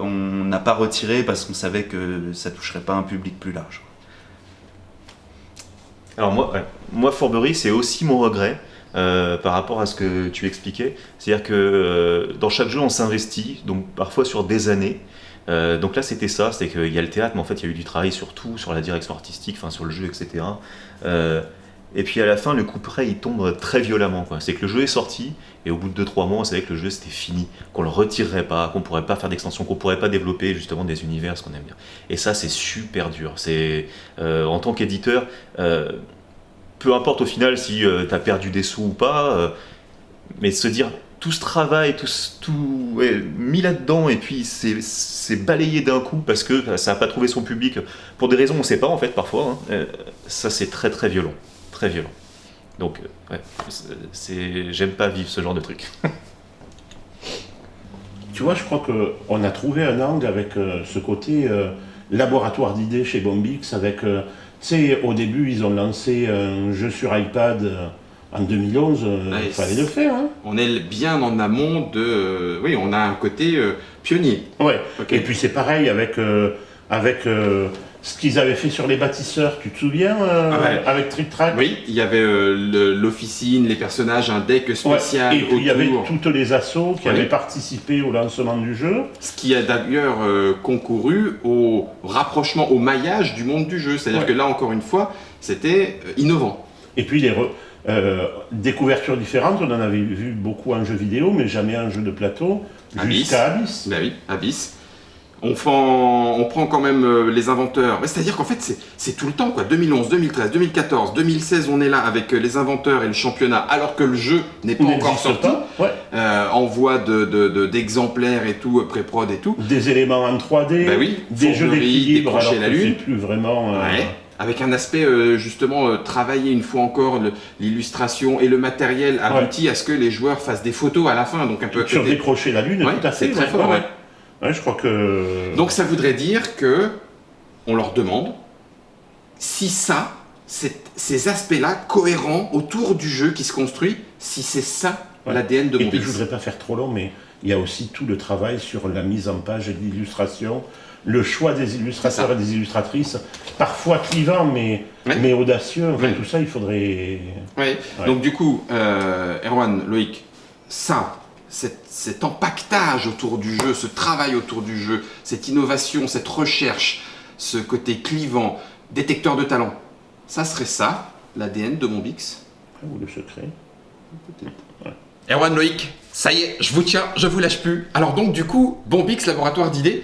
on n'a pas retiré parce qu'on savait que ça ne toucherait pas un public plus large. Alors moi Fourberie, c'est aussi mon regret par rapport à ce que tu expliquais. C'est-à-dire que dans chaque jeu, on s'investit, donc parfois sur des années. Donc là, c'était ça, c'est qu'il y a le théâtre, mais en fait, il y a eu du travail sur tout, sur la direction artistique, sur le jeu, etc. Et puis à la fin, le coup près, il tombe très violemment, quoi. C'est que le jeu est sorti, et au bout de 2-3 mois, on savait que le jeu, c'était fini, qu'on le retirerait pas, qu'on pourrait pas faire d'extension, qu'on pourrait pas développer justement des univers, ce qu'on aime bien. Et ça, c'est super dur. C'est, en tant qu'éditeur, peu importe au final si tu as perdu des sous ou pas, mais se dire tout ce travail, tout mis là-dedans, et puis c'est balayé d'un coup parce que ça n'a pas trouvé son public, pour des raisons on ne sait pas en fait parfois, ça c'est très très violent. Très violent. Donc, j'aime pas vivre ce genre de truc. Tu vois, je crois qu'on a trouvé un angle avec ce côté laboratoire d'idées chez Bombix. Avec, tu sais, au début, ils ont lancé un jeu sur iPad en 2011. Il fallait le faire. Hein. On est bien en amont de. Oui, on a un côté pionnier. Ouais. Okay. Et puis c'est pareil avec ce qu'ils avaient fait sur les bâtisseurs, tu te souviens, avec Trick Track? Oui, il y avait l'officine, les personnages, un deck spécial. Ouais. Et puis il y avait toutes les assos qui avaient participé au lancement du jeu. Ce qui a d'ailleurs concouru au rapprochement, au maillage du monde du jeu. C'est-à-dire que là, encore une fois, c'était innovant. Et puis des couvertures différentes, on en avait vu beaucoup en jeu vidéo, mais jamais en jeu de plateau, jusqu'à Abyss. Ben oui, Abyss. On prend quand même les inventeurs. C'est-à-dire qu'en fait, c'est tout le temps, quoi. 2011, 2013, 2014, 2016, on est là avec les inventeurs et le championnat, alors que le jeu n'est pas encore sorti. En voie d'exemplaires et tout, pré-prod et tout. Des éléments en 3D, ben oui, des jeux d'équilibre, alors la que lune. c'est plus vraiment... Avec un aspect, justement, travailler une fois encore l'illustration et le matériel aboutit à ce que les joueurs fassent des photos à la fin. Donc un peu sur décrocher la lune, tout à fait. C'est très fort, Ouais, je crois que... Donc ça voudrait dire que on leur demande si ces aspects-là cohérents autour du jeu qui se construit, si c'est ça l'ADN de Bombix. Et puis je voudrais pas faire trop long, mais il y a aussi tout le travail sur la mise en page et l'illustration, le choix des illustrateurs et des illustratrices, parfois clivant mais audacieux. Enfin, tout ça, il faudrait... Donc du coup, Erwan, Loïc, cet empaquetage autour du jeu, ce travail autour du jeu, cette innovation, cette recherche, ce côté clivant, détecteur de talent. Ça serait ça, l'ADN de Bombix. Ou le secret. Peut-être. Ouais. Erwan, Loïc, ça y est, je vous tiens, je vous lâche plus. Alors donc du coup, Bombix, laboratoire d'idées,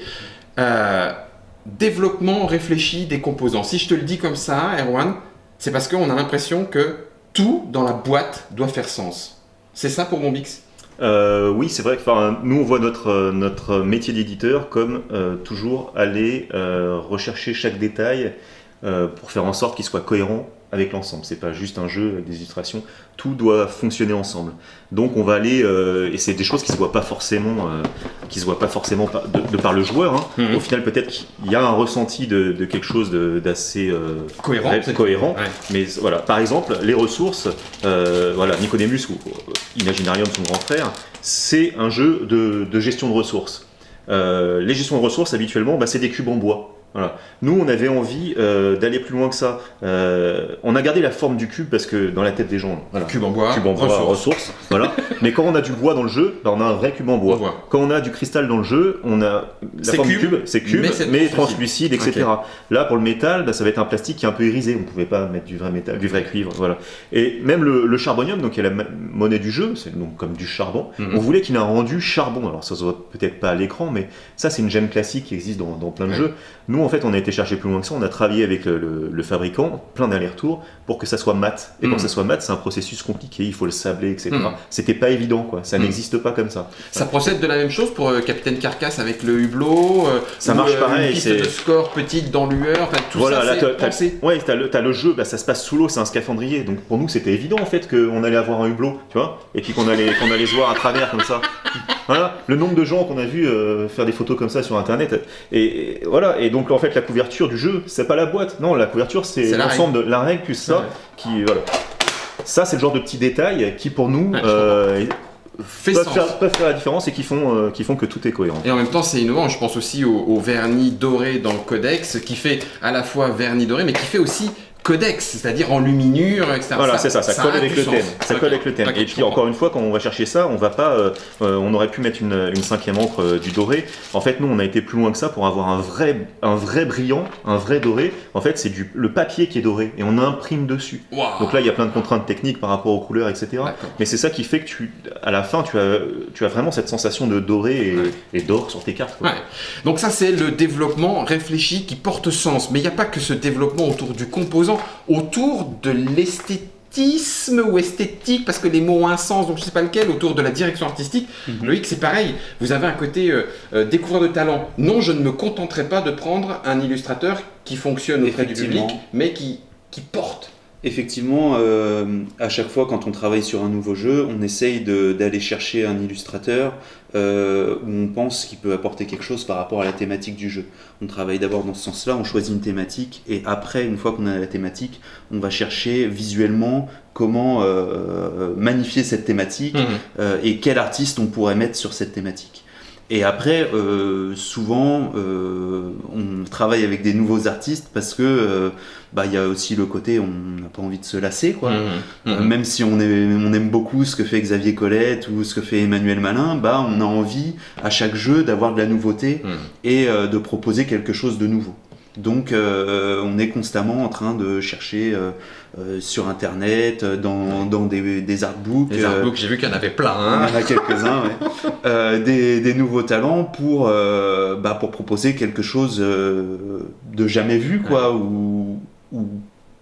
développement réfléchi des composants. Si je te le dis comme ça, Erwan, c'est parce qu'on a l'impression que tout dans la boîte doit faire sens. C'est ça pour Bombix? Oui, c'est vrai que nous, on voit notre métier d'éditeur comme toujours aller rechercher chaque détail pour faire en sorte qu'il soit cohérent avec l'ensemble. C'est pas juste un jeu avec des illustrations, tout doit fonctionner ensemble. Donc on va aller, et c'est des choses qui se voient pas forcément, de par le joueur. Hein. Au final, peut-être qu'il y a un ressenti de quelque chose d'assez cohérent. Ouais. Mais voilà, par exemple, les ressources, voilà, Nicodemus ou Imaginarium, son grand frère, c'est un jeu de gestion de ressources. Les gestions de ressources, habituellement, c'est des cubes en bois. Voilà. Nous, on avait envie d'aller plus loin que ça. On a gardé la forme du cube parce que dans la tête des gens, voilà, cube en bois, ressources, voilà. Mais quand on a du bois dans le jeu, on a un vrai cube en bois. Quand on a du cristal dans le jeu, on a la forme du cube, c'est cube, mais translucide, etc. Okay. Là, pour le métal, ça va être un plastique qui est un peu irisé. On ne pouvait pas mettre du vrai métal, du vrai cuivre, voilà. Et même le charbonium, donc qui est la monnaie du jeu, c'est donc comme du charbon. On voulait qu'il ait un rendu charbon. Alors ça se voit peut-être pas à l'écran, mais ça, c'est une gemme classique qui existe dans plein de jeux. Nous, en fait, on a été chercher plus loin que ça, on a travaillé avec le fabricant, plein d'allers-retours, pour que ça soit mat. Et quand ça soit mat, c'est un processus compliqué, il faut le sabler, etc. C'était pas évident, quoi. Ça n'existe pas comme ça. Ça procède de la même chose pour Capitaine Carcasse avec le hublot, ça marche pareil. Une piste de score petite dans l'UR, enfin tout voilà, ça, là, c'est pensé. Ouais, t'as le jeu, ça se passe sous l'eau, c'est un scaphandrier. Donc pour nous, c'était évident en fait qu'on allait avoir un hublot, tu vois, et puis qu'on allait se voir à travers comme ça. Voilà, le nombre de gens qu'on a vu faire des photos comme ça sur internet. Et voilà, et donc en fait, la couverture du jeu, c'est pas la boîte, non, la couverture c'est l'ensemble de la règle plus ça, qui voilà. Ça, c'est le genre de petits détails qui pour nous peuvent faire la différence et qui font que tout est cohérent. Et en même temps, c'est innovant. Je pense aussi au vernis doré dans le codex, qui fait à la fois vernis doré, mais qui fait aussi codex, c'est-à-dire en luminure, etc. Voilà, c'est ça colle avec le thème. Ça colle avec le thème. Et puis encore une fois, quand on va chercher ça, on va pas, on aurait pu mettre une cinquième encre du doré. En fait, nous, on a été plus loin que ça pour avoir un vrai brillant, un vrai doré. En fait, c'est le papier qui est doré et on imprime dessus. Wow. Donc là, il y a plein de contraintes techniques par rapport aux couleurs, etc. Mais c'est ça qui fait que à la fin, tu as vraiment cette sensation de doré et d'or sur tes cartes. Quoi. Ouais. Donc ça, c'est le développement réfléchi qui porte sens. Mais il n'y a pas que ce développement autour du composant, autour de l'esthétisme ou esthétique, parce que les mots ont un sens, donc je ne sais pas lequel, autour de la direction artistique. Loïc, c'est pareil, vous avez un côté découvreur de talent. Non, je ne me contenterai pas de prendre un illustrateur qui fonctionne auprès du public, mais qui porte. Effectivement, à chaque fois quand on travaille sur un nouveau jeu, on essaye d'aller chercher un illustrateur où on pense qu'il peut apporter quelque chose par rapport à la thématique du jeu. On travaille d'abord dans ce sens-là, on choisit une thématique et après, une fois qu'on a la thématique, on va chercher visuellement comment magnifier cette thématique et quel artiste on pourrait mettre sur cette thématique. Et après, souvent, on travaille avec des nouveaux artistes parce que y a aussi le côté, on n'a pas envie de se lasser, quoi. Même si on aime beaucoup ce que fait Xavier Colette ou ce que fait Emmanuel Malin, on a envie à chaque jeu d'avoir de la nouveauté et de proposer quelque chose de nouveau. Donc on est constamment en train de chercher sur internet, dans des artbooks. Les artbooks, j'ai vu qu'il y en avait plein. Hein. Il y en a quelques-uns, des nouveaux talents pour proposer quelque chose de jamais vu, quoi, ou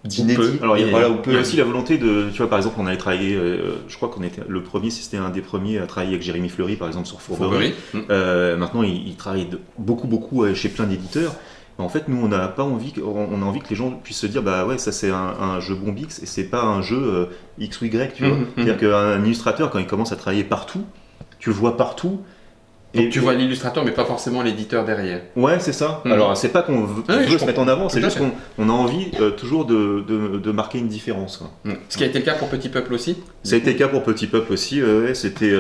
d'inédit. Alors il y a aussi la volonté de, tu vois, par exemple, on avait travaillé, je crois qu'on était le premier, c'était un des premiers à travailler avec Jérémy Fleury, par exemple, sur Fourberie. Maintenant, il travaille beaucoup chez plein d'éditeurs. En fait, nous, on n'a pas envie, on a envie que les gens puissent se dire, ça c'est un jeu Bombix et c'est pas un jeu X ou Y, tu vois. C'est-à-dire qu'un illustrateur, quand il commence à travailler partout, tu le vois partout. Donc tu vois l'illustrateur, mais pas forcément l'éditeur derrière. Ouais, c'est ça. Alors, c'est pas qu'on veut se mettre en avant, c'est juste qu'on a envie toujours de marquer une différence. Quoi. Ce qui a été le cas pour Petit Peuple aussi. Ça a été le cas pour Petit Peuple aussi. C'était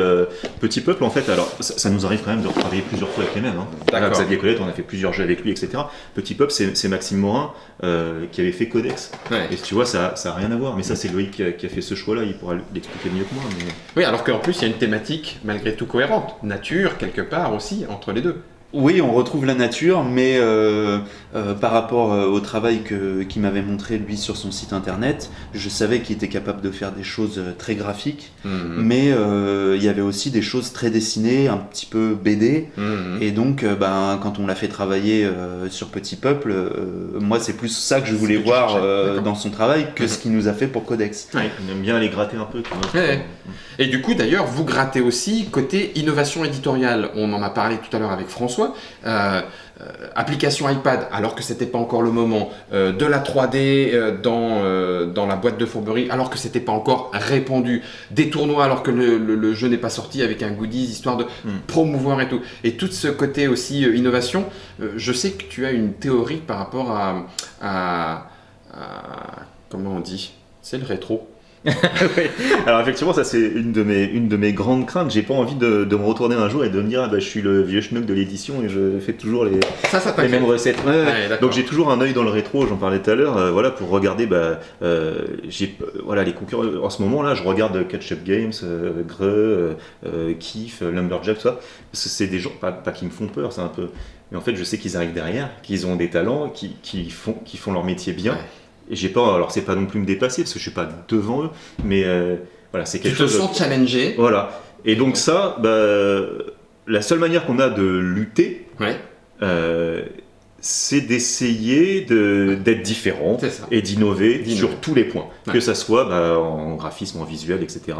Petit Peuple, en fait. Alors, ça nous arrive quand même de retravailler plusieurs fois avec les mêmes. Hein. Xavier Colette, on a fait plusieurs jeux avec lui, etc. Petit Peuple, c'est Maxime Morin qui avait fait Codex. Et tu vois, ça n'a rien à voir. Mais ça, c'est Loïc qui a fait ce choix-là. Il pourra l'expliquer mieux que moi. Mais... Oui, alors qu'en plus, il y a une thématique malgré tout cohérente. Nature, quelque part aussi, entre les deux. Oui, on retrouve la nature, mais par rapport au travail qu'il m'avait montré lui sur son site internet, je savais qu'il était capable de faire des choses très graphiques, mais il y avait aussi des choses très dessinées, un petit peu BD, et donc quand on l'a fait travailler sur Petit Peuple, moi c'est plus ça que je voulais voir dans son travail que ce qu'il nous a fait pour Codex. Ouais, on aime bien aller gratter un peu. Et du coup, d'ailleurs, vous grattez aussi côté innovation éditoriale. On en a parlé tout à l'heure avec François. Application iPad, alors que c'était pas encore le moment. De la 3D dans la boîte de Fourberie, alors que c'était pas encore répandu. Des tournois, alors que le jeu n'est pas sorti, avec un goodies, histoire de promouvoir et tout. Et tout ce côté aussi innovation, je sais que tu as une théorie par rapport à comment on dit ? C'est le rétro. Oui. Alors effectivement, ça c'est une de mes grandes craintes. J'ai pas envie de me retourner un jour et de me dire je suis le vieux schnock de l'édition et je fais toujours les mêmes recettes. Donc j'ai toujours un œil dans le rétro, j'en parlais tout à l'heure, pour regarder les concurrents. En ce moment là, je regarde Catch Up Games, Greux, Kif, Lumberjack, tout ça. Parce que c'est des gens pas qui me font peur, c'est un peu. Mais en fait, je sais qu'ils arrivent derrière, qu'ils ont des talents, qui font leur métier bien. Et j'ai pas, alors c'est pas non plus me dépasser parce que je suis pas devant eux, mais c'est quelque chose. Tu te sens challengé. Voilà. Et donc ça, la seule manière qu'on a de lutter, c'est d'essayer d'être différent et d'innover sur tous les points, que ça soit en graphisme, en visuel, etc.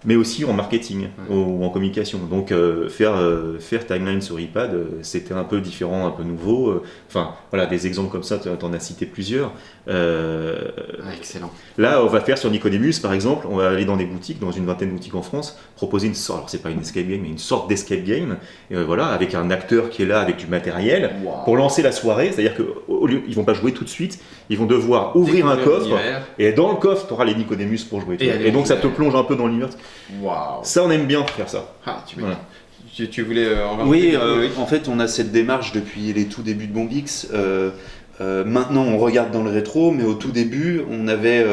Mais aussi en marketing ou en communication. Donc faire Timeline sur iPad, c'était un peu différent, un peu nouveau. Des exemples comme ça, tu en as cité plusieurs. Excellent. Là, on va faire sur Nicodemus, par exemple, on va aller dans des boutiques, dans une vingtaine de boutiques en France, proposer une sorte, alors c'est pas une escape game, mais une sorte d'escape game, avec un acteur qui est là avec du matériel, pour lancer la soirée, c'est-à-dire qu'ils vont pas jouer tout de suite, ils vont devoir ouvrir un coffre, et dans le coffre, tu auras les Nicodemus pour jouer. Et donc ça te plonge un peu dans l'univers. Wow. Ça, on aime bien faire ça. Tu voulais Oui, en fait, on a cette démarche depuis les tout débuts de Bombix. Maintenant, on regarde dans le rétro, mais au tout début, on avait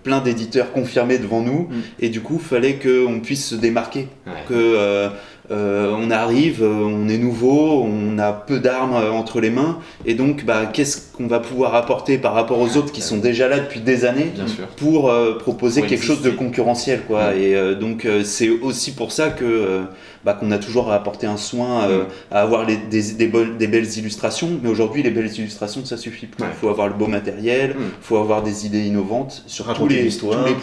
plein d'éditeurs confirmés devant nous, et du coup, il fallait qu'on puisse se démarquer. On arrive, on est nouveau, on a peu d'armes entre les mains, et donc qu'est-ce qu'on va pouvoir apporter par rapport aux autres qui sont déjà là depuis des années pour proposer quelque chose de concurrentiel, quoi. Et donc c'est aussi pour ça que qu'on a toujours apporté un soin à avoir des belles illustrations, mais aujourd'hui les belles illustrations ça suffit plus. Il faut avoir le beau matériel, il faut avoir des idées innovantes sur tous les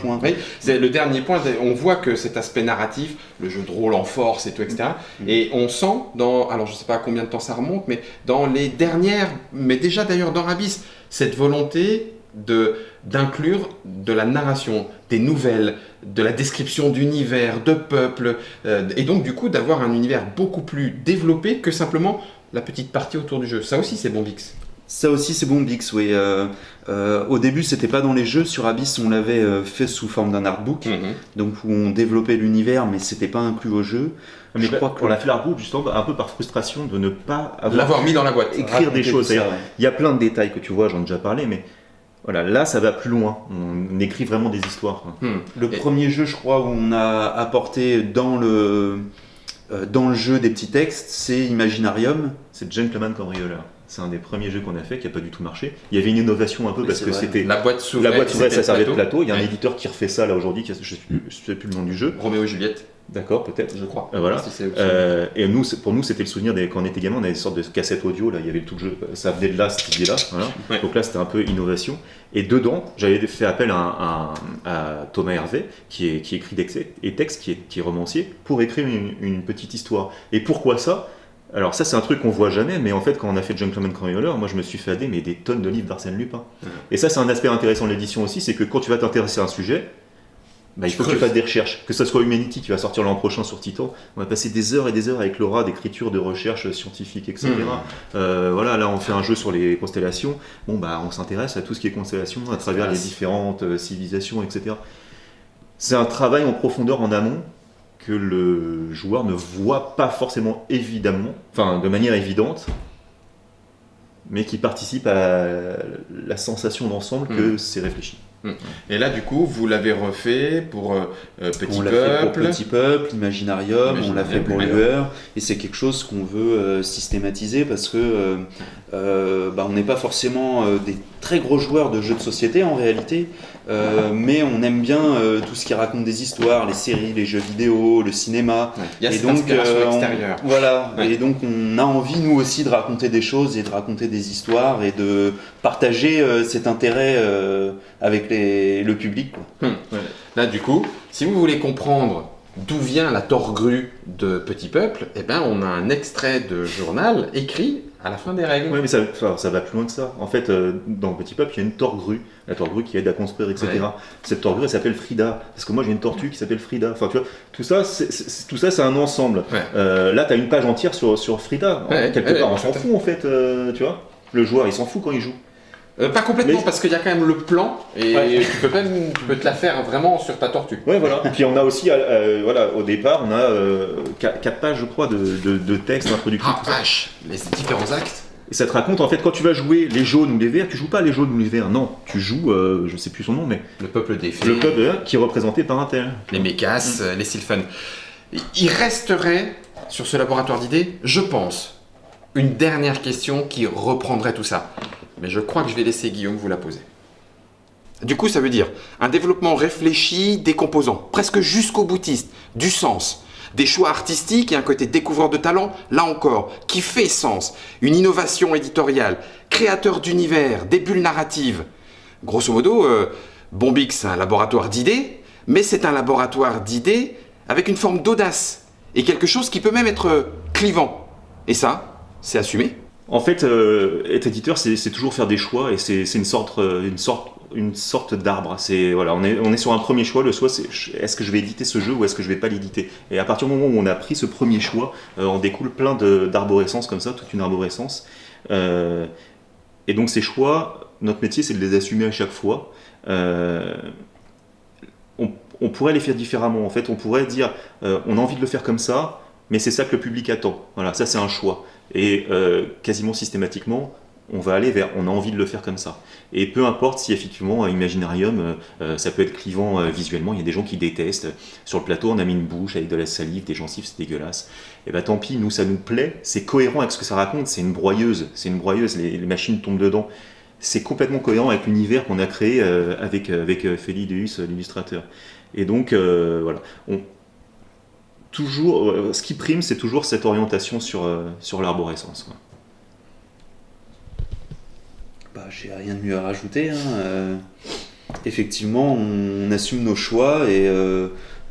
points. Oui, c'est le dernier point, on voit que cet aspect narratif, le jeu de rôle en force et tout, etc. Et on sent alors je sais pas à combien de temps ça remonte, mais dans les dernières, mais déjà d'ailleurs dans Abyss, cette volonté d'inclure de la narration, des nouvelles, de la description d'univers, de peuples, et donc du coup d'avoir un univers beaucoup plus développé que simplement la petite partie autour du jeu. Ça aussi c'est Bombix. Ça aussi c'est Bombix, oui. Au début c'était pas dans les jeux, sur Abyss on l'avait fait sous forme d'un artbook, donc où on développait l'univers mais c'était pas inclus au jeu. Mais je crois qu'on a fait l'artbook justement un peu par frustration de ne pas l'avoir mis dans la boîte. Écrire des choses. Il y a plein de détails que tu vois, j'en ai déjà parlé, mais voilà, là ça va plus loin. On écrit vraiment des histoires. Le premier jeu, je crois, où on a apporté dans le jeu des petits textes, c'est Imaginarium. C'est Gentleman Cambrioleur. C'est un des premiers jeux qu'on a fait qui n'a pas du tout marché. Il y avait une innovation un peu parce que c'était la boîte s'ouvrait, ça servait de plateau. Il y a un éditeur qui refait ça là aujourd'hui, je ne sais plus le nom du jeu. Roméo et Juliette. D'accord, peut-être. Je crois. Voilà. Et pour nous, c'était le souvenir quand on était gamin, on avait des sortes de cassettes audio, là, il y avait tout le jeu, ça venait de là, cette idée-là. Voilà. Donc là, c'était un peu innovation. Et dedans, j'avais fait appel à Thomas Hervé, qui écrit des textes, qui est romancier, pour écrire une petite histoire. Et pourquoi ça ? Alors ça, c'est un truc qu'on voit jamais, mais en fait, quand on a fait Gentleman Cambrioleur, moi, je me suis fait des tonnes de livres d'Arsène Lupin. Et ça, c'est un aspect intéressant de l'édition aussi, c'est que quand tu vas t'intéresser à un sujet, il faut que tu fasses des recherches, que ce soit Humanity qui va sortir l'an prochain sur Titan. On va passer des heures et des heures avec Laura d'écriture, de recherche scientifique, etc. Voilà, là on fait un jeu sur les constellations. On s'intéresse à tout ce qui est constellation à travers les différentes civilisations, etc. C'est un travail en profondeur en amont que le joueur ne voit pas forcément évidemment, enfin de manière évidente, mais qui participe à la sensation d'ensemble que c'est réfléchi. Et là, du coup, vous l'avez refait pour Petit On l'a fait pour Peuple. Petit Peuple, Imaginarium, on l'a fait pour Imaginarium. Lueur, et c'est quelque chose qu'on veut systématiser parce que on n'est pas forcément des très gros joueurs de jeux de société en réalité, mais on aime bien tout ce qui raconte des histoires, les séries, les jeux vidéo, le cinéma. Il y a et cette donc, inspiration extérieure. Voilà, Ouais. et donc on a envie nous aussi de raconter des choses et de raconter des histoires et de partager cet intérêt avec le public, quoi. Là, du coup, si vous voulez comprendre d'où vient la torgrue de Petit Peuple, eh ben, on a un extrait de journal écrit à la fin des règles. Oui, mais ça va plus loin que ça. En fait, dans Petit Peuple, il y a une torgrue. La torgrue qui aide à construire, etc. Ouais. Cette torgrue, elle s'appelle Frida. Parce que moi, j'ai une tortue qui s'appelle Frida. Enfin, tu vois, tout ça, c'est un ensemble. Ouais. Là, tu as une page entière sur Frida. Ouais, Quelque ouais, part, on tout s'en à fait. fout, en fait. Tu vois, le joueur, il s'en fout quand il joue. Pas complètement, Mais- parce qu'il y a quand même le plan, et Ouais. tu peux te la faire vraiment sur ta tortue. Ouais, voilà. Puis on a aussi, voilà, au départ, on a 4 pages, je crois, de texte introductif. Ah, vache, les différents actes. Et ça te raconte, en fait, quand tu vas jouer les jaunes ou les verts, tu joues pas les jaunes ou les verts, non. Tu joues, je sais plus son nom, mais Le peuple des fées, le peuple qui est représenté par un tel. les mécas, les sylphones. Il resterait, sur ce laboratoire d'idées, je pense, une dernière question qui reprendrait tout ça. Mais je crois que je vais laisser Guillaume vous la poser. Du coup, ça veut dire un développement réfléchi des composants, presque jusqu'au boutiste, du sens, des choix artistiques et un côté découvreur de talent, là encore, qui fait sens, une innovation éditoriale, créateur d'univers, des bulles narratives. Grosso modo, Bombix, c'est un laboratoire d'idées, mais c'est un laboratoire d'idées avec une forme d'audace et quelque chose qui peut même être clivant. Et ça, c'est assumé. En fait, être éditeur, c'est toujours faire des choix et c'est une sorte d'arbre. C'est voilà, on est sur un premier choix. Le choix, c'est est-ce que je vais éditer ce jeu ou est-ce que je vais pas l'éditer. Et à partir du moment où on a pris ce premier choix, on découle plein d'arborescences comme ça, toute une arborescence. Et donc ces choix, notre métier, c'est de les assumer à chaque fois. On pourrait les faire différemment. En fait, on pourrait dire, on a envie de le faire comme ça, mais c'est ça que le public attend. Voilà, ça c'est un choix. Et quasiment systématiquement, on va aller vers, on a envie de le faire comme ça. Et peu importe si effectivement, Imaginarium, ça peut être clivant visuellement, il y a des gens qui détestent. Sur le plateau, on a mis une bouche avec de la salive, des gencives, c'est dégueulasse. Et ben tant pis, nous ça nous plaît, c'est cohérent avec ce que ça raconte, c'est une broyeuse, les machines tombent dedans. C'est complètement cohérent avec l'univers qu'on a créé avec Feli Deus, l'illustrateur. Et donc, voilà. Toujours, ce qui prime, c'est toujours cette orientation sur l'arborescence, quoi. J'ai rien de mieux à rajouter, hein. Effectivement, on assume nos choix et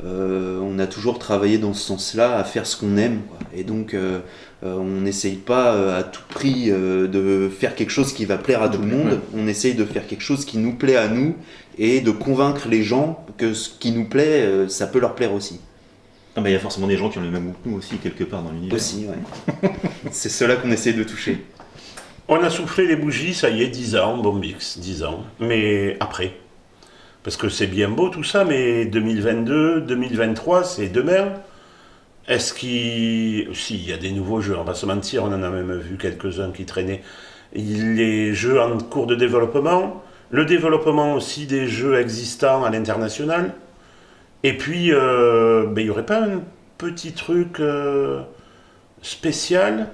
on a toujours travaillé dans ce sens-là, à faire ce qu'on aime, quoi. Et donc, on n'essaye pas à tout prix de faire quelque chose qui va plaire à tout le monde. On essaye de faire quelque chose qui nous plaît à nous et de convaincre les gens que ce qui nous plaît, ça peut leur plaire aussi. Ah bah, y a forcément des gens qui ont le même goût que nous aussi, quelque part dans l'univers. Aussi, ouais. C'est cela qu'on essaye de toucher. On a soufflé les bougies, ça y est, 10 ans, Bombix, 10 ans. Mais après, parce que c'est bien beau tout ça, mais 2022, 2023, c'est demain. Est-ce qu'il... Si, il y a des nouveaux jeux, on va se mentir, on en a même vu quelques-uns qui traînaient. Les jeux en cours de développement, le développement aussi des jeux existants à l'international. Et puis, il n'y aurait pas un petit truc spécial,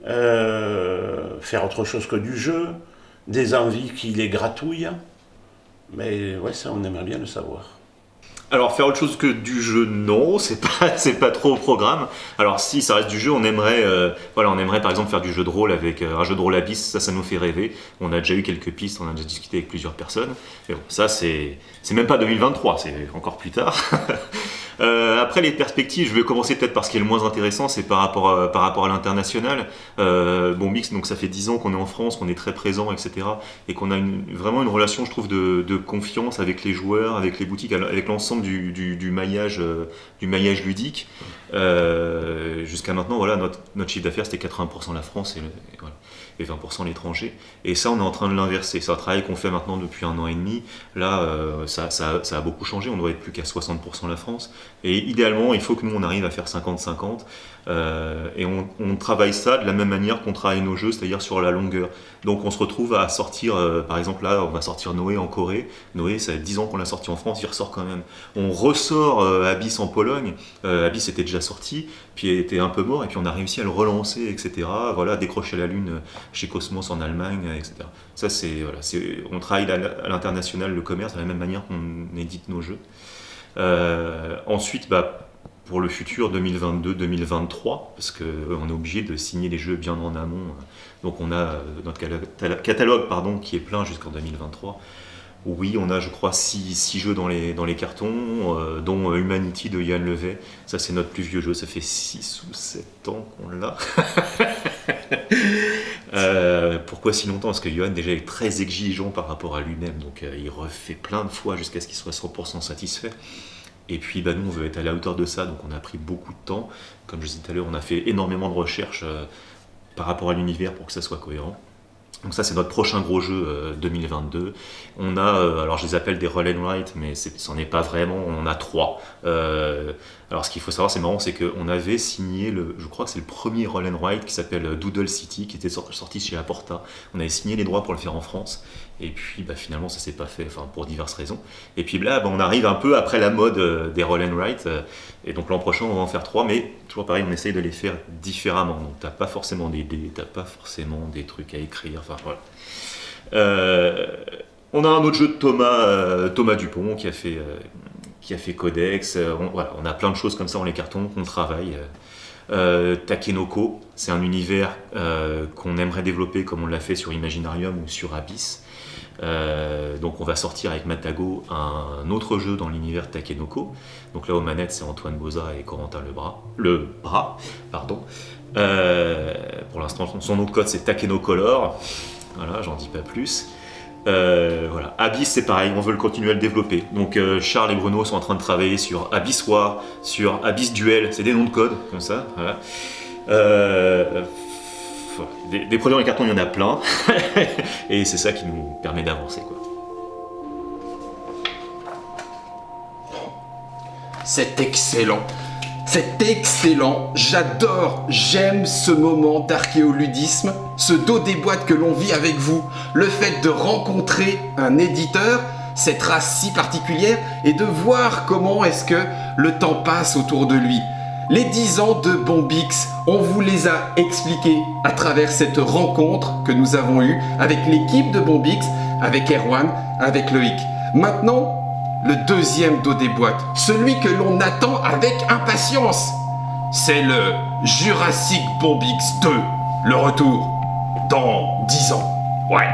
faire autre chose que du jeu, des envies qui les gratouillent. Mais ouais, ça, on aimerait bien le savoir. Alors faire autre chose que du jeu, non, c'est pas trop au programme. Alors si ça reste du jeu, on aimerait par exemple faire du jeu de rôle avec un jeu de rôle Abyss, ça nous fait rêver. On a déjà eu quelques pistes, on a déjà discuté avec plusieurs personnes. Mais bon, ça c'est même pas 2023, c'est encore plus tard. Après les perspectives, je vais commencer peut-être par ce qui est le moins intéressant, c'est par rapport à l'international. Bombix, donc ça fait 10 ans qu'on est en France, qu'on est très présent, etc. Et qu'on a vraiment une relation, je trouve, de confiance avec les joueurs, avec les boutiques, avec l'ensemble du maillage ludique. Jusqu'à maintenant, voilà, notre chiffre d'affaires c'était 80% la France. Et voilà. et 20% à l'étranger. Et ça, on est en train de l'inverser. C'est un travail qu'on fait maintenant depuis 1 an et demi. Là, ça a beaucoup changé. On doit être plus qu'à 60% la France. Et idéalement, il faut que nous, on arrive à faire 50-50. Et on travaille ça de la même manière qu'on travaille nos jeux, c'est-à-dire sur la longueur. Donc on se retrouve à sortir, par exemple là, on va sortir Noé en Corée. Noé, ça fait 10 ans qu'on l'a sorti en France, il ressort quand même. On ressort Abyss en Pologne. Abyss était déjà sorti, puis il était un peu mort, et puis on a réussi à le relancer, etc. Voilà, décrocher la Lune chez Cosmos en Allemagne, etc. Ça, on travaille à l'international le commerce de la même manière qu'on édite nos jeux. Ensuite, pour le futur 2022-2023, parce qu'on est obligé de signer les jeux bien en amont. Donc on a notre catalogue qui est plein jusqu'en 2023. Oui, on a, je crois, 6 jeux dans les cartons, dont Humanity de Yann Levet. Ça, c'est notre plus vieux jeu. Ça fait 6 ou 7 ans qu'on l'a. Pourquoi si longtemps? Parce que Johan déjà est très exigeant par rapport à lui-même. Donc il refait plein de fois jusqu'à ce qu'il soit 100% satisfait. Et puis nous, on veut être à la hauteur de ça, donc on a pris beaucoup de temps. Comme je disais tout à l'heure, on a fait énormément de recherches par rapport à l'univers pour que ça soit cohérent. Donc ça, c'est notre prochain gros jeu 2022. On a, alors je les appelle des roll and write, mais c'en est pas vraiment, on en a 3. Alors ce qu'il faut savoir, c'est marrant, c'est qu'on avait signé, je crois que c'est le premier roll and write qui s'appelle Doodle City, qui était sorti chez Aporta. On avait signé les droits pour le faire en France. Et puis finalement ça s'est pas fait, pour diverses raisons. Et puis là on arrive un peu après la mode des roll and write, et donc l'an prochain on va en faire 3, mais toujours pareil, on essaye de les faire différemment. Donc t'as pas forcément des dés, t'as pas forcément des trucs à écrire, voilà. On a un autre jeu de Thomas Dupont qui a fait Codex. On a plein de choses comme ça dans les cartons qu'on travaille. Takenoko, c'est un univers qu'on aimerait développer comme on l'a fait sur Imaginarium ou sur Abyss. Donc on va sortir avec Matago un autre jeu dans l'univers Takenoko. Donc là aux manettes c'est Antoine Boza et Corentin Le Bras. Pour l'instant son nom de code c'est Takenocolor. Voilà, j'en dis pas plus. Voilà. Abyss c'est pareil, on veut le continuer à le développer. Donc Charles et Bruno sont en train de travailler sur Abyss War, sur Abyss Duel, c'est des noms de code comme ça. Voilà. Des projets dans les cartons, il y en a plein, et c'est ça qui nous permet d'avancer, quoi. C'est excellent, j'aime ce moment d'archéoludisme, ce dos des boîtes que l'on vit avec vous, le fait de rencontrer un éditeur, cette race si particulière, et de voir comment est-ce que le temps passe autour de lui. Les 10 ans de Bombix, on vous les a expliqués à travers cette rencontre que nous avons eue avec l'équipe de Bombix, avec Erwan, avec Loïc. Maintenant, le deuxième dos des boîtes, celui que l'on attend avec impatience. C'est le Jurassic Bombix 2, le retour dans 10 ans. Ouais.